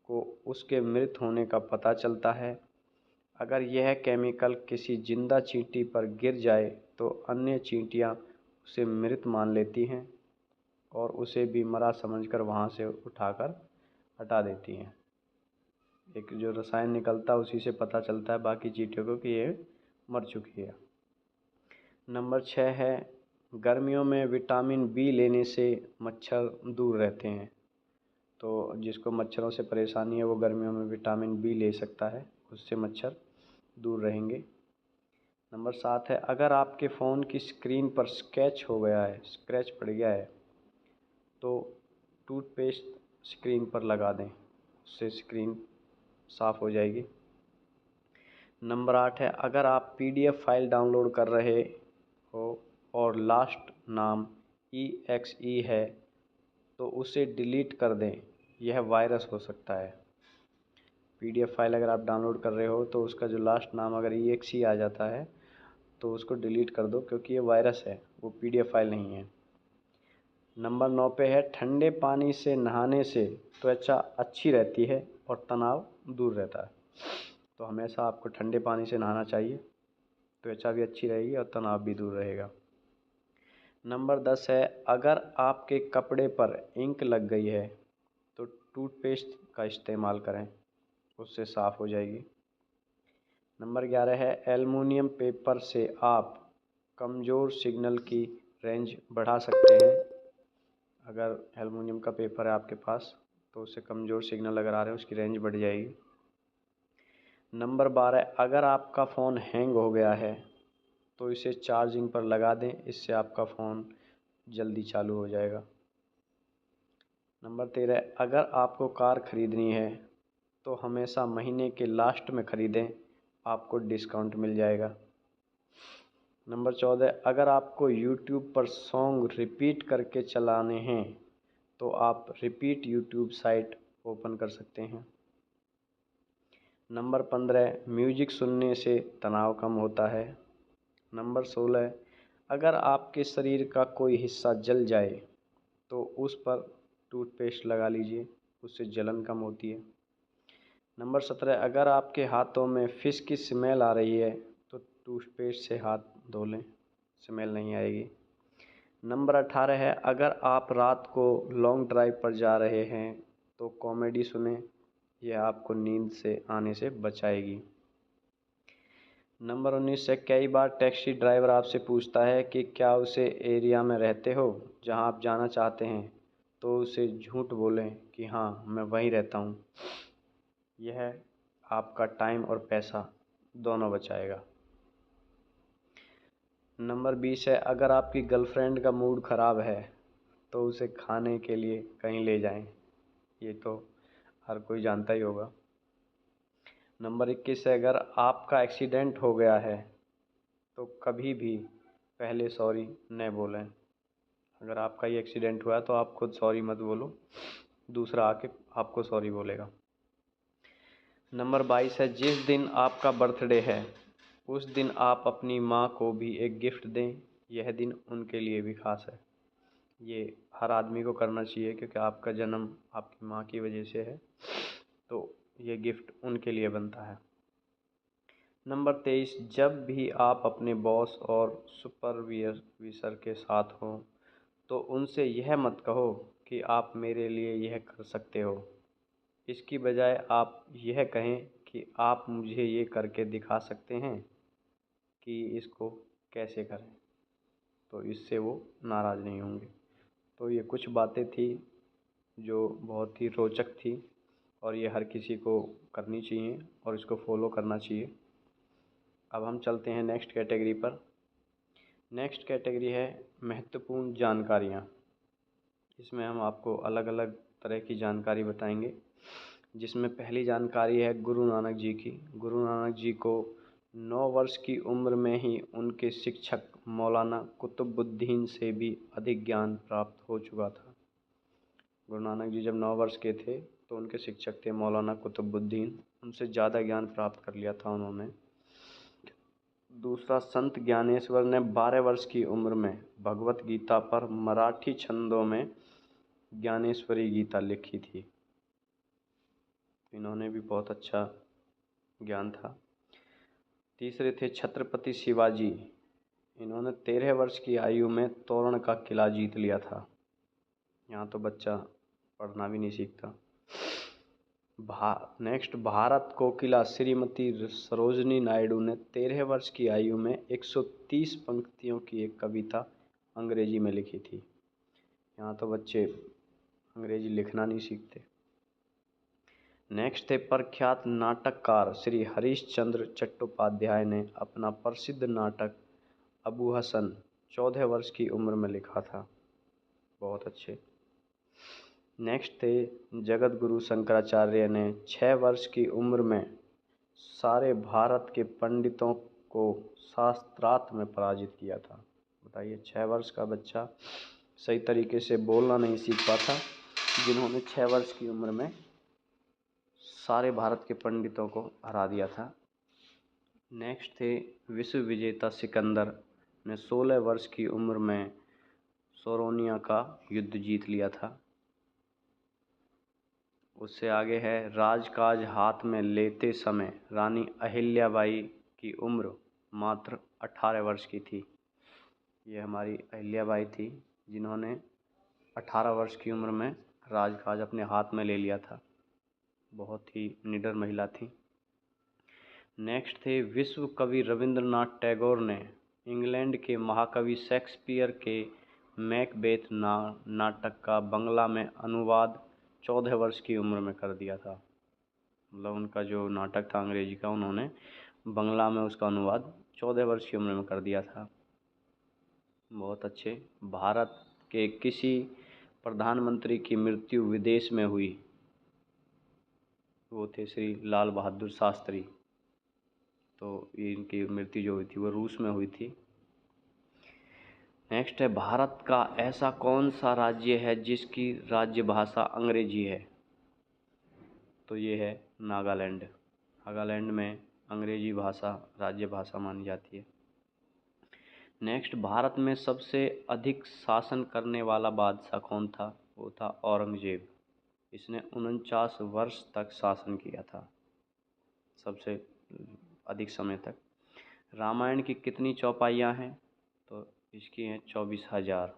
को उसके मृत होने का पता चलता है। अगर यह केमिकल किसी जिंदा चींटी पर गिर जाए तो अन्य चींटियां उसे मृत मान लेती हैं और उसे भी मरा समझकर वहां से उठाकर हटा देती हैं। एक जो रसायन निकलता है उसी से पता चलता है बाकी चींटियों को कि ये मर चुकी है। नंबर 6 है गर्मियों में विटामिन बी लेने से मच्छर दूर रहते हैं। तो जिसको मच्छरों से परेशानी है वो गर्मियों में विटामिन बी ले सकता है, उससे मच्छर दूर रहेंगे। नंबर 7 है अगर आपके फ़ोन की स्क्रीन पर स्क्रैच पड़ गया है तो टूथपेस्ट स्क्रीन पर लगा दें, उससे स्क्रीन साफ़ हो जाएगी। नंबर 8 है अगर आप PDF फाइल डाउनलोड कर रहे हो और लास्ट नाम EXE है तो उसे डिलीट कर दें, यह वायरस हो सकता है। PDF फाइल अगर आप डाउनलोड कर रहे हो तो उसका जो लास्ट नाम अगर EXE आ जाता है तो उसको डिलीट कर दो, क्योंकि ये वायरस है, वो PDF फाइल नहीं है। नंबर 9 पे है ठंडे पानी से नहाने से त्वचा अच्छी रहती है और तनाव दूर रहता है। तो हमेशा आपको ठंडे पानी से नहाना चाहिए, त्वचा भी अच्छी रहेगी और तनाव भी दूर रहेगा। नंबर 10 है अगर आपके कपड़े पर इंक लग गई है तो टूथपेस्ट का इस्तेमाल करें, उससे साफ़ हो जाएगी। नंबर 11 है एल्युमिनियम पेपर से आप कमज़ोर सिग्नल की रेंज बढ़ा सकते हैं। अगर एल्युमिनियम का पेपर है आपके पास तो उससे कमज़ोर सिग्नल अगर आ रहे हैं उसकी रेंज बढ़ जाएगी। नंबर 12 अगर आपका फ़ोन हैंग हो गया है तो इसे चार्जिंग पर लगा दें, इससे आपका फ़ोन जल्दी चालू हो जाएगा। नंबर 13 अगर आपको कार ख़रीदनी है तो हमेशा महीने के लास्ट में ख़रीदें, आपको डिस्काउंट मिल जाएगा। नंबर 14 अगर आपको यूट्यूब पर सॉन्ग रिपीट करके चलाने हैं तो आप रिपीट यूट्यूब साइट ओपन कर सकते हैं। नंबर 15 म्यूजिक सुनने से तनाव कम होता है। नंबर 16 अगर आपके शरीर का कोई हिस्सा जल जाए तो उस पर टूथपेस्ट लगा लीजिए, उससे जलन कम होती है। नंबर 17 अगर आपके हाथों में फ़िश की स्मेल आ रही है तो टूथपेस्ट से हाथ धो लें, स्मेल नहीं आएगी। नंबर 18 है, अगर आप रात को लॉन्ग ड्राइव पर जा रहे हैं तो कॉमेडी सुने, यह आपको नींद से आने से बचाएगी। नंबर 19 है, कई बार टैक्सी ड्राइवर आपसे पूछता है कि क्या उसे एरिया में रहते हो जहां आप जाना चाहते हैं, तो उसे झूठ बोलें कि हाँ मैं वहीं रहता हूँ। यह आपका टाइम और पैसा दोनों बचाएगा। नंबर 20 है, अगर आपकी गर्लफ्रेंड का मूड ख़राब है तो उसे खाने के लिए कहीं ले जाएं। ये तो हर कोई जानता ही होगा। नंबर 21 है, अगर आपका एक्सीडेंट हो गया है तो कभी भी पहले सॉरी न बोलें। अगर आपका ही एक्सीडेंट हुआ है तो आप खुद सॉरी मत बोलो, दूसरा आके आपको सॉरी बोलेगा। नंबर 22 है, जिस दिन आपका बर्थडे है उस दिन आप अपनी माँ को भी एक गिफ्ट दें। यह दिन उनके लिए भी खास है। ये हर आदमी को करना चाहिए क्योंकि आपका जन्म आपकी माँ की वजह से है, तो ये गिफ्ट उनके लिए बनता है। नंबर 23, जब भी आप अपने बॉस और सुपरवाइजर के साथ हों तो उनसे यह मत कहो कि आप मेरे लिए यह कर सकते हो। इसकी बजाय आप यह कहें कि आप मुझे ये करके दिखा सकते हैं कि इसको कैसे करें, तो इससे वो नाराज़ नहीं होंगे। तो ये कुछ बातें थी जो बहुत ही रोचक थी और ये हर किसी को करनी चाहिए और इसको फॉलो करना चाहिए। अब हम चलते हैं नेक्स्ट कैटेगरी पर। नेक्स्ट कैटेगरी है महत्वपूर्ण जानकारियाँ। इसमें हम आपको अलग अलग तरह की जानकारी बताएंगे, जिसमें पहली जानकारी है गुरु नानक जी की। गुरु नानक जी को 9 वर्ष की उम्र में ही उनके शिक्षक मौलाना कुतुबुद्दीन से भी अधिक ज्ञान प्राप्त हो चुका था। गुरु नानक जी जब 9 वर्ष के थे तो उनके शिक्षक थे मौलाना कुतुबुद्दीन, उनसे ज़्यादा ज्ञान प्राप्त कर लिया था उन्होंने। दूसरा, संत ज्ञानेश्वर ने 12 वर्ष की उम्र में भगवत गीता पर मराठी छंदों में ज्ञानेश्वरी गीता लिखी थी। इन्होंने भी बहुत अच्छा ज्ञान था। तीसरे थे छत्रपति शिवाजी। इन्होंने 13 वर्ष की आयु में तोरण का किला जीत लिया था। यहाँ तो बच्चा पढ़ना भी नहीं सीखता। नेक्स्ट, भारत कोकिला श्रीमती सरोजनी नायडू ने 13 वर्ष की आयु में 130 पंक्तियों की एक कविता अंग्रेजी में लिखी थी। यहाँ तो बच्चे अंग्रेजी लिखना नहीं सीखते। नेक्स्ट है प्रख्यात नाटककार श्री हरीशचंद्र चट्टोपाध्याय ने अपना प्रसिद्ध नाटक अबू हसन 14 वर्ष की उम्र में लिखा था। बहुत अच्छे। नेक्स्ट थे जगत गुरु शंकराचार्य ने 6 वर्ष की उम्र में सारे भारत के पंडितों को शास्त्रार्थ में पराजित किया था। बताइए, 6 वर्ष का बच्चा सही तरीके से बोलना नहीं सीख पाता, जिन्होंने 6 वर्ष की उम्र में सारे भारत के पंडितों को हरा दिया था। नेक्स्ट थे विश्व विजेता सिकंदर ने 16 वर्ष की उम्र में सोरोनिया का युद्ध जीत लिया था। उससे आगे है राजकाज हाथ में लेते समय रानी अहिल्याबाई की उम्र मात्र 18 वर्ष की थी। ये हमारी अहिल्याबाई थी जिन्होंने 18 वर्ष की उम्र में राजकाज अपने हाथ में ले लिया था। बहुत ही निडर महिला थी। नेक्स्ट थे विश्व कवि रविंद्रनाथ टैगोर ने इंग्लैंड के महाकवि शेक्सपियर के मैकबेथ नाटक का बंगला में अनुवाद 14 वर्ष की उम्र में कर दिया था। मतलब उनका जो नाटक था अंग्रेजी का, उन्होंने बंगला में उसका अनुवाद 14 वर्ष की उम्र में कर दिया था। बहुत अच्छे। भारत के किसी प्रधानमंत्री की मृत्यु विदेश में हुई, वो थे श्री लाल बहादुर शास्त्री। तो ये इनकी मृत्यु जो हुई थी वो रूस में हुई थी। नेक्स्ट है भारत का ऐसा कौन सा राज्य है जिसकी राज्य भाषा अंग्रेजी है? तो ये है नागालैंड। नागालैंड में अंग्रेजी भाषा राज्य भाषा मानी जाती है। नेक्स्ट, भारत में सबसे अधिक शासन करने वाला बादशाह कौन था? वो था औरंगजेब। इसने 49 वर्ष तक शासन किया था, सबसे अधिक समय तक। रामायण की कितनी चौपाइयाँ हैं? तो इसकी हैं 24,000।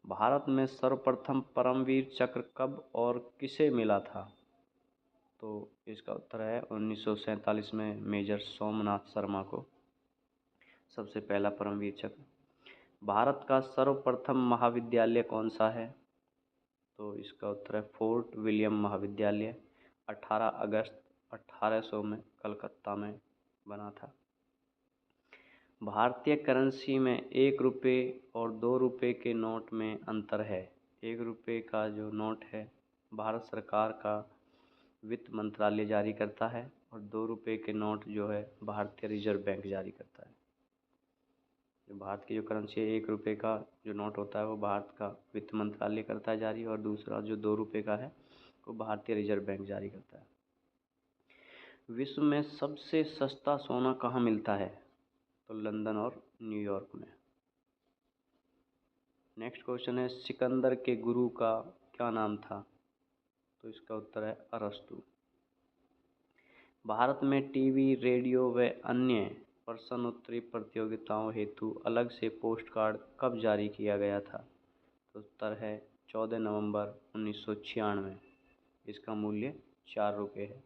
भारत में सर्वप्रथम परमवीर चक्र कब और किसे मिला था? तो इसका उत्तर है 1947 में मेजर सोमनाथ शर्मा को सबसे पहला परमवीर चक्र। भारत का सर्वप्रथम महाविद्यालय कौन सा है? तो इसका उत्तर है फोर्ट विलियम महाविद्यालय, 18 अगस्त 1800 में कलकत्ता में बना था। भारतीय करेंसी में 1 रुपये और 2 रुपये के नोट में अंतर है। 1 रुपये का जो नोट है भारत सरकार का वित्त मंत्रालय जारी करता है और 2 रुपये के नोट जो है भारतीय रिजर्व बैंक जारी करता है। जो भारत की जो करेंसी है 1 रुपये का जो नोट होता है वो भारत का वित्त मंत्रालय करता है जारी, और दूसरा जो 2 रुपये का है वो भारतीय रिजर्व बैंक जारी करता है। विश्व में सबसे सस्ता सोना कहाँ मिलता है? तो लंदन और न्यूयॉर्क में। नेक्स्ट क्वेश्चन है सिकंदर के गुरु का क्या नाम था? तो इसका उत्तर है अरस्तु। भारत में टीवी, रेडियो व अन्य प्रश्नोत्तरी प्रतियोगिताओं हेतु अलग से पोस्ट कार्ड कब जारी किया गया था? तो उत्तर है 14 नवंबर 1996। इसका मूल्य 4 रुपये है।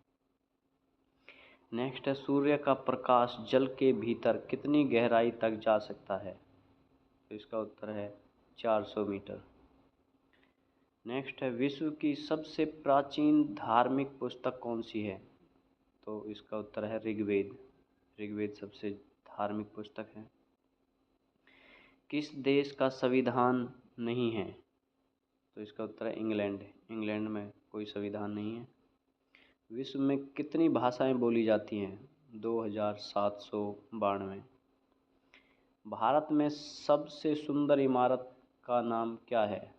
नेक्स्ट है सूर्य का प्रकाश जल के भीतर कितनी गहराई तक जा सकता है? तो इसका उत्तर है 400 मीटर। नेक्स्ट है विश्व की सबसे प्राचीन धार्मिक पुस्तक कौन सी है? तो इसका उत्तर है ऋग्वेद। ऋग्वेद सबसे धार्मिक पुस्तक है। किस देश का संविधान नहीं है? तो इसका उत्तर है इंग्लैंड। इंग्लैंड में कोई संविधान नहीं है। विश्व में कितनी भाषाएं बोली जाती हैं? 2792। भारत में सबसे सुंदर इमारत का नाम क्या है?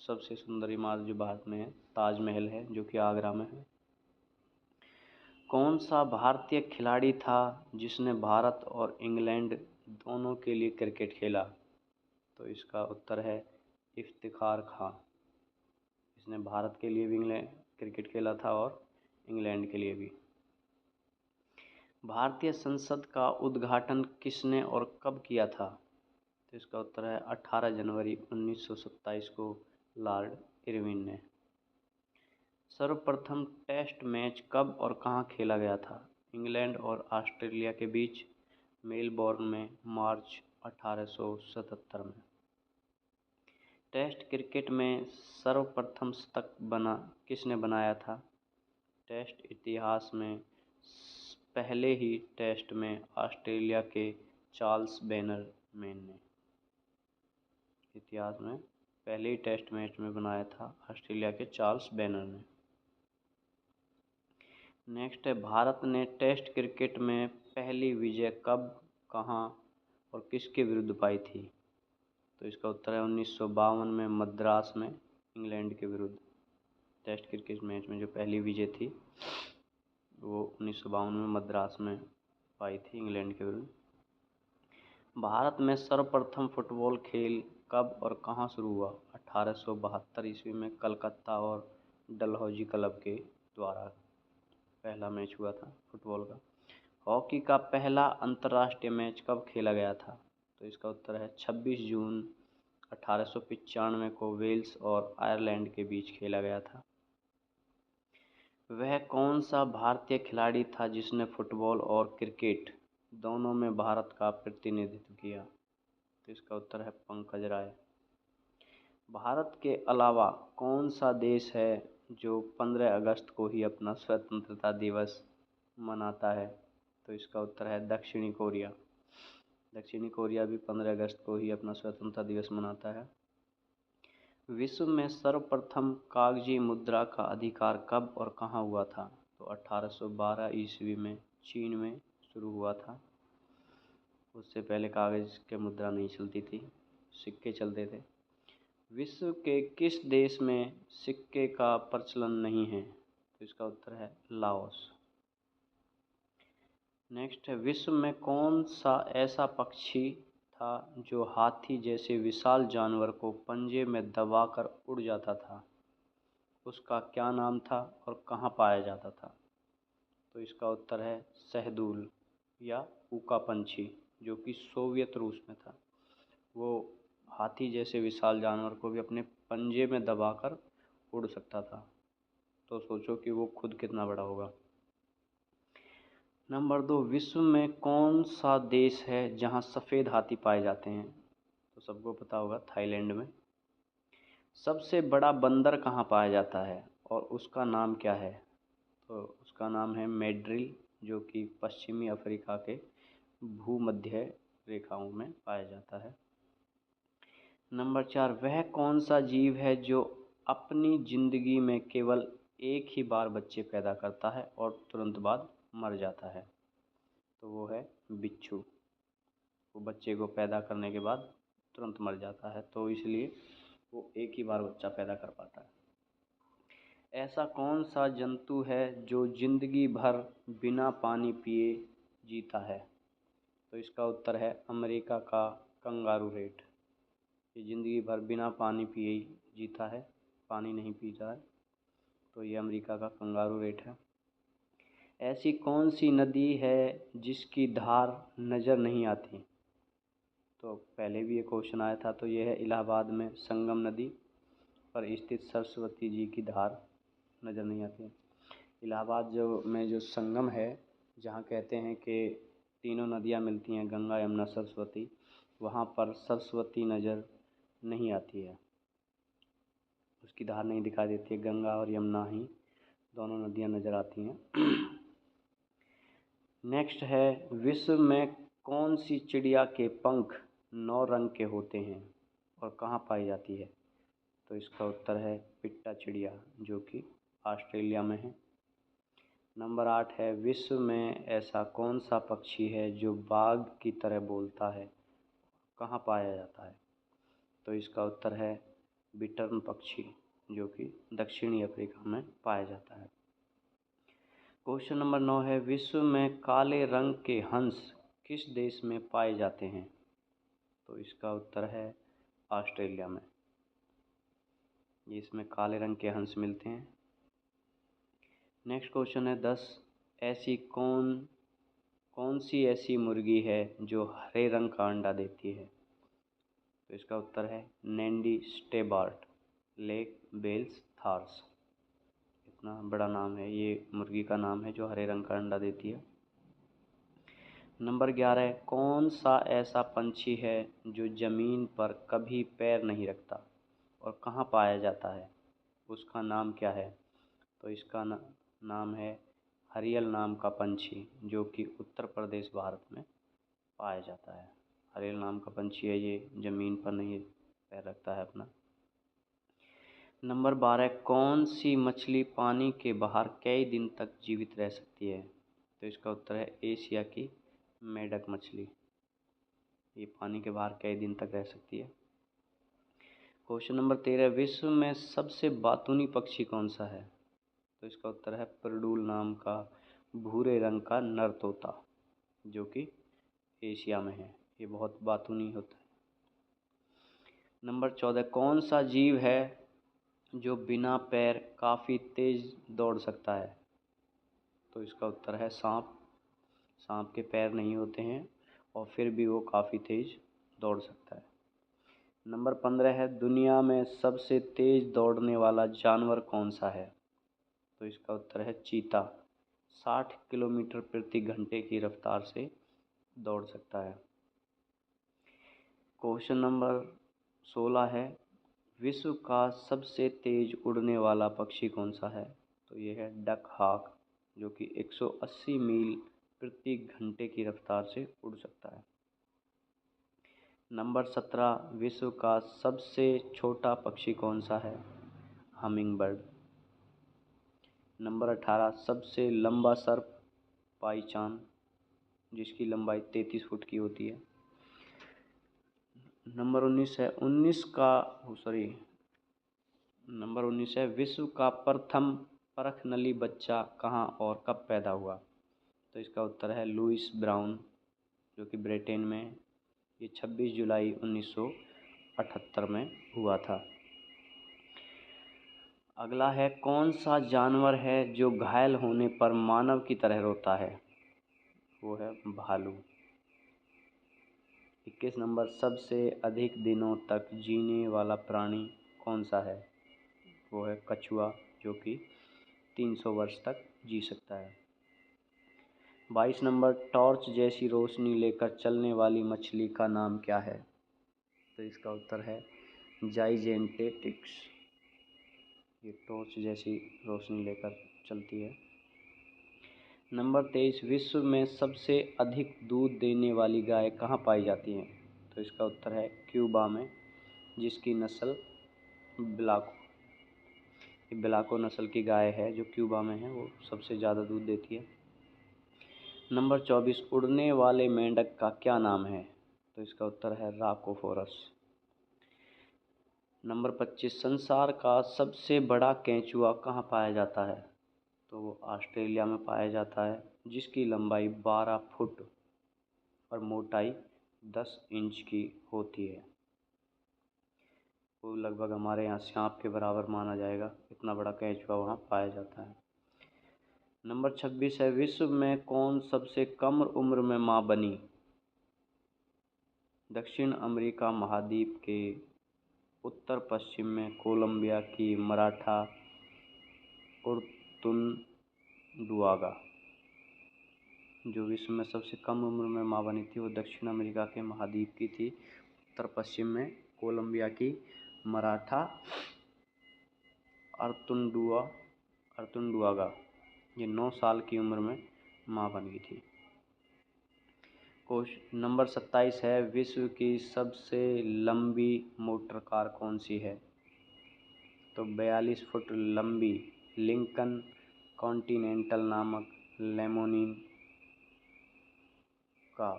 सबसे सुंदर इमारत जो भारत में है ताजमहल है, जो कि आगरा में है। कौन सा भारतीय खिलाड़ी था जिसने भारत और इंग्लैंड दोनों के लिए क्रिकेट खेला? तो इसका उत्तर है इफ्तिखार खां। इसने भारत के लिए भी इंग्लैंड क्रिकेट खेला था और इंग्लैंड के लिए भी। भारतीय संसद का उद्घाटन किसने और कब किया था? तो इसका उत्तर है 18 जनवरी 1927 को लॉर्ड इरविन ने। सर्वप्रथम टेस्ट मैच कब और कहाँ खेला गया था? इंग्लैंड और ऑस्ट्रेलिया के बीच मेलबोर्न में मार्च 1877 में। टेस्ट क्रिकेट में सर्वप्रथम शतक किसने बनाया था? टेस्ट इतिहास में पहले ही टेस्ट में ऑस्ट्रेलिया के चार्ल्स बैनरमैन ने इतिहास में पहले ही टेस्ट मैच में बनाया था ऑस्ट्रेलिया के चार्ल्स बैनर ने। नेक्स्ट है भारत ने टेस्ट क्रिकेट में पहली विजय कब, कहाँ और किसके विरुद्ध पाई थी? तो इसका उत्तर है 1952 में मद्रास में इंग्लैंड के विरुद्ध। टेस्ट क्रिकेट मैच में जो पहली विजय थी वो 1952 में मद्रास में पाई थी इंग्लैंड के विरुद्ध। भारत में सर्वप्रथम फुटबॉल खेल कब और कहाँ शुरू हुआ? 1872 ईस्वी में कलकत्ता और डलहौजी क्लब के द्वारा पहला मैच हुआ था फुटबॉल का। हॉकी का पहला अंतर्राष्ट्रीय मैच कब खेला गया था? तो इसका उत्तर है 26 जून 1895 को वेल्स और आयरलैंड के बीच खेला गया था। वह कौन सा भारतीय खिलाड़ी था जिसने फुटबॉल और क्रिकेट दोनों में भारत का प्रतिनिधित्व किया? तो इसका उत्तर है पंकज राय। भारत के अलावा कौन सा देश है जो 15 अगस्त को ही अपना स्वतंत्रता दिवस मनाता है? तो इसका उत्तर है दक्षिणी कोरिया। दक्षिणी कोरिया भी 15 अगस्त को ही अपना स्वतंत्रता दिवस मनाता है। विश्व में सर्वप्रथम कागजी मुद्रा का आविष्कार कब और कहाँ हुआ था? तो 1812 ईस्वी में चीन में शुरू हुआ था। उससे पहले कागज़ की मुद्रा नहीं चलती थी, सिक्के चलते थे। विश्व के किस देश में सिक्के का प्रचलन नहीं है? तो इसका उत्तर है लाओस। नेक्स्ट है विश्व में कौन सा ऐसा पक्षी था जो हाथी जैसे विशाल जानवर को पंजे में दबाकर उड़ जाता था? उसका क्या नाम था और कहाँ पाया जाता था? तो इसका उत्तर है शहदूल या ऊका पंछी, जो कि सोवियत रूस में था। वो हाथी जैसे विशाल जानवर को भी अपने पंजे में दबाकर उड़ सकता था। तो सोचो कि वो खुद कितना बड़ा होगा। नंबर 2, विश्व में कौन सा देश है जहाँ सफ़ेद हाथी पाए जाते हैं? तो सबको पता होगा, थाईलैंड में। सबसे बड़ा बंदर कहाँ पाया जाता है और उसका नाम क्या है? तो उसका नाम है मैड्रिल, जो कि पश्चिमी अफ्रीका के भूमध्य रेखाओं में पाया जाता है। नंबर 4, वह कौन सा जीव है जो अपनी ज़िंदगी में केवल एक ही बार बच्चे पैदा करता है और तुरंत बाद मर जाता है? तो वो है बिच्छू। वो बच्चे को पैदा करने के बाद तुरंत मर जाता है, तो इसलिए वो एक ही बार बच्चा पैदा कर पाता है। ऐसा कौन सा जंतु है जो ज़िंदगी भर बिना पानी पिए जीता है? तो इसका उत्तर है अमेरिका का कंगारू रेट। ये ज़िंदगी भर बिना पानी पिए ही जीता है, पानी नहीं पीता है, तो ये अमेरिका का कंगारू रेट है। ऐसी कौन सी नदी है जिसकी धार नज़र नहीं आती? तो पहले भी ये क्वेश्चन आया था, तो ये है इलाहाबाद में संगम नदी पर स्थित सरस्वती जी की धार नज़र नहीं आती है। इलाहाबाद जो संगम है, जहाँ कहते हैं कि तीनों नदियाँ मिलती हैं, गंगा यमुना सरस्वती, वहाँ पर सरस्वती नज़र नहीं आती है, उसकी धार नहीं दिखाई देती है। गंगा और यमुना ही दोनों नदियाँ नज़र आती हैं। नेक्स्ट है, विश्व में कौन सी चिड़िया के पंख 9 रंग के होते हैं और कहाँ पाई जाती है? तो इसका उत्तर है पिट्टा चिड़िया, जो कि ऑस्ट्रेलिया में है। नंबर 8 है, विश्व में ऐसा कौन सा पक्षी है जो बाघ की तरह बोलता है, कहाँ पाया जाता है? तो इसका उत्तर है बिटर्न पक्षी, जो कि दक्षिणी अफ्रीका में पाया जाता है। क्वेश्चन नंबर 9 है, विश्व में काले रंग के हंस किस देश में पाए जाते हैं? तो इसका उत्तर है ऑस्ट्रेलिया में। इसमें काले रंग के हंस मिलते हैं। नेक्स्ट क्वेश्चन है 10, ऐसी कौन सी ऐसी मुर्गी है जो हरे रंग का अंडा देती है? तो इसका उत्तर है नैंडी स्टेबार्ट लेक बेल्स थार्स। इतना बड़ा नाम है, ये मुर्गी का नाम है जो हरे रंग का अंडा देती है। नंबर 11 है, कौन सा ऐसा पंछी है जो ज़मीन पर कभी पैर नहीं रखता और कहाँ पाया जाता है? उसका नाम क्या है? तो इसका नाम है हरियल नाम का पंछी, जो कि उत्तर प्रदेश भारत में पाया जाता है। हरियल नाम का पंछी है, ये ज़मीन पर नहीं पैर रखता है अपना। नंबर 12, कौन सी मछली पानी के बाहर कई दिन तक जीवित रह सकती है? तो इसका उत्तर है एशिया की मेढक मछली। ये पानी के बाहर कई दिन तक रह सकती है। क्वेश्चन नंबर 13, विश्व में सबसे बातूनी पक्षी कौन सा है? तो इसका उत्तर है परडूल नाम का भूरे रंग का नर तोता, जो कि एशिया में है। ये बहुत बातूनी होता है। नंबर 14, कौन सा जीव है जो बिना पैर काफ़ी तेज़ दौड़ सकता है? तो इसका उत्तर है सांप। सांप के पैर नहीं होते हैं और फिर भी वो काफ़ी तेज़ दौड़ सकता है। नंबर 15 है, दुनिया में सबसे तेज़ दौड़ने वाला जानवर कौन सा है? तो इसका उत्तर है चीता। 60 किलोमीटर प्रति घंटे की रफ्तार से दौड़ सकता है। क्वेश्चन नंबर 16 है, विश्व का सबसे तेज़ उड़ने वाला पक्षी कौन सा है? तो ये है डक हॉक, जो कि 180 मील प्रति घंटे की रफ्तार से उड़ सकता है। नंबर 17, विश्व का सबसे छोटा पक्षी कौन सा है? Humming bird. नंबर 18, सबसे लंबा सर्प पाइचान, जिसकी लंबाई 33 फुट की होती है। नंबर 19 है, विश्व का प्रथम परखनली बच्चा कहाँ और कब पैदा हुआ? तो इसका उत्तर है लुइस ब्राउन, जो कि ब्रिटेन में है। ये 26 जुलाई 1978 में हुआ था। अगला है, कौन सा जानवर है जो घायल होने पर मानव की तरह रोता है? वो है भालू। 21 नंबर, सबसे अधिक दिनों तक जीने वाला प्राणी कौन सा है? वो है कछुआ, जो कि 300 वर्ष तक जी सकता है। 22 नंबर, टॉर्च जैसी रोशनी लेकर चलने वाली मछली का नाम क्या है? तो इसका उत्तर है जाइजेंटेटिक्स। ये टॉर्च जैसी रोशनी लेकर चलती है। नंबर 23, विश्व में सबसे अधिक दूध देने वाली गाय कहाँ पाई जाती है? तो इसका उत्तर है क्यूबा में, जिसकी नस्ल ब्लाको, ब्लाको नस्ल की गाय है जो क्यूबा में है, वो सबसे ज़्यादा दूध देती है। नंबर 24, उड़ने वाले मेंढक का क्या नाम है? तो इसका उत्तर है राकोफोरस। नंबर 25, संसार का सबसे बड़ा केंचुआ कहाँ पाया जाता है? तो वो ऑस्ट्रेलिया में पाया जाता है, जिसकी लंबाई 12 फुट और मोटाई 10 इंच की होती है। वो लगभग हमारे यहाँ सांप के बराबर माना जाएगा, इतना बड़ा केंचुआ वहाँ पाया जाता है। नंबर 26 है, विश्व में कौन सबसे कम उम्र में माँ बनी? दक्षिण अमेरिका महाद्वीप के उत्तर पश्चिम में कोलंबिया की मराठा ओर्तुंडुआगा, जो विश्व में सबसे कम उम्र में माँ बनी थी, वो दक्षिण अमेरिका के महाद्वीप की थी, उत्तर पश्चिम में कोलंबिया की मराठा ओर्तुंडुआगा। ये 9 साल की उम्र में माँ बन गई थी। क्वेश्चन नंबर 27 है, विश्व की सबसे लंबी मोटर कार कौन सी है? तो 42 फुट लंबी लिंकन कॉन्टिनेंटल नामक लेमोनिन का,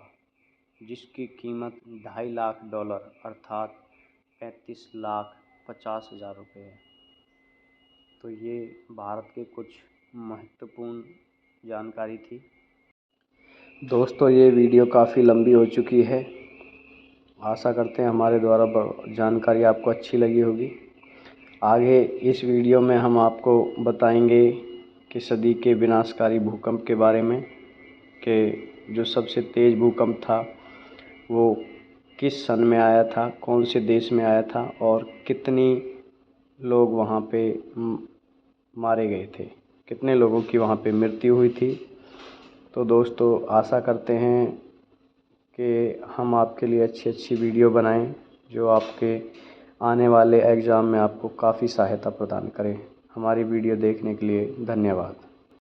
जिसकी कीमत $2.5 लाख अर्थात 35,50,000 रुपये है। तो ये भारत के कुछ महत्वपूर्ण जानकारी थी। दोस्तों, ये वीडियो काफ़ी लंबी हो चुकी है। आशा करते हैं हमारे द्वारा जानकारी आपको अच्छी लगी होगी। आगे इस वीडियो में हम आपको बताएंगे कि सदी के विनाशकारी भूकंप के बारे में, कि जो सबसे तेज़ भूकंप था वो किस सन में आया था, कौन से देश में आया था और कितनी लोग वहाँ पे मारे गए थे, कितने लोगों की वहाँ पे मृत्यु हुई थी। तो दोस्तों, आशा करते हैं कि हम आपके लिए अच्छी अच्छी वीडियो बनाएं, जो आपके आने वाले एग्ज़ाम में आपको काफ़ी सहायता प्रदान करें। हमारी वीडियो देखने के लिए धन्यवाद।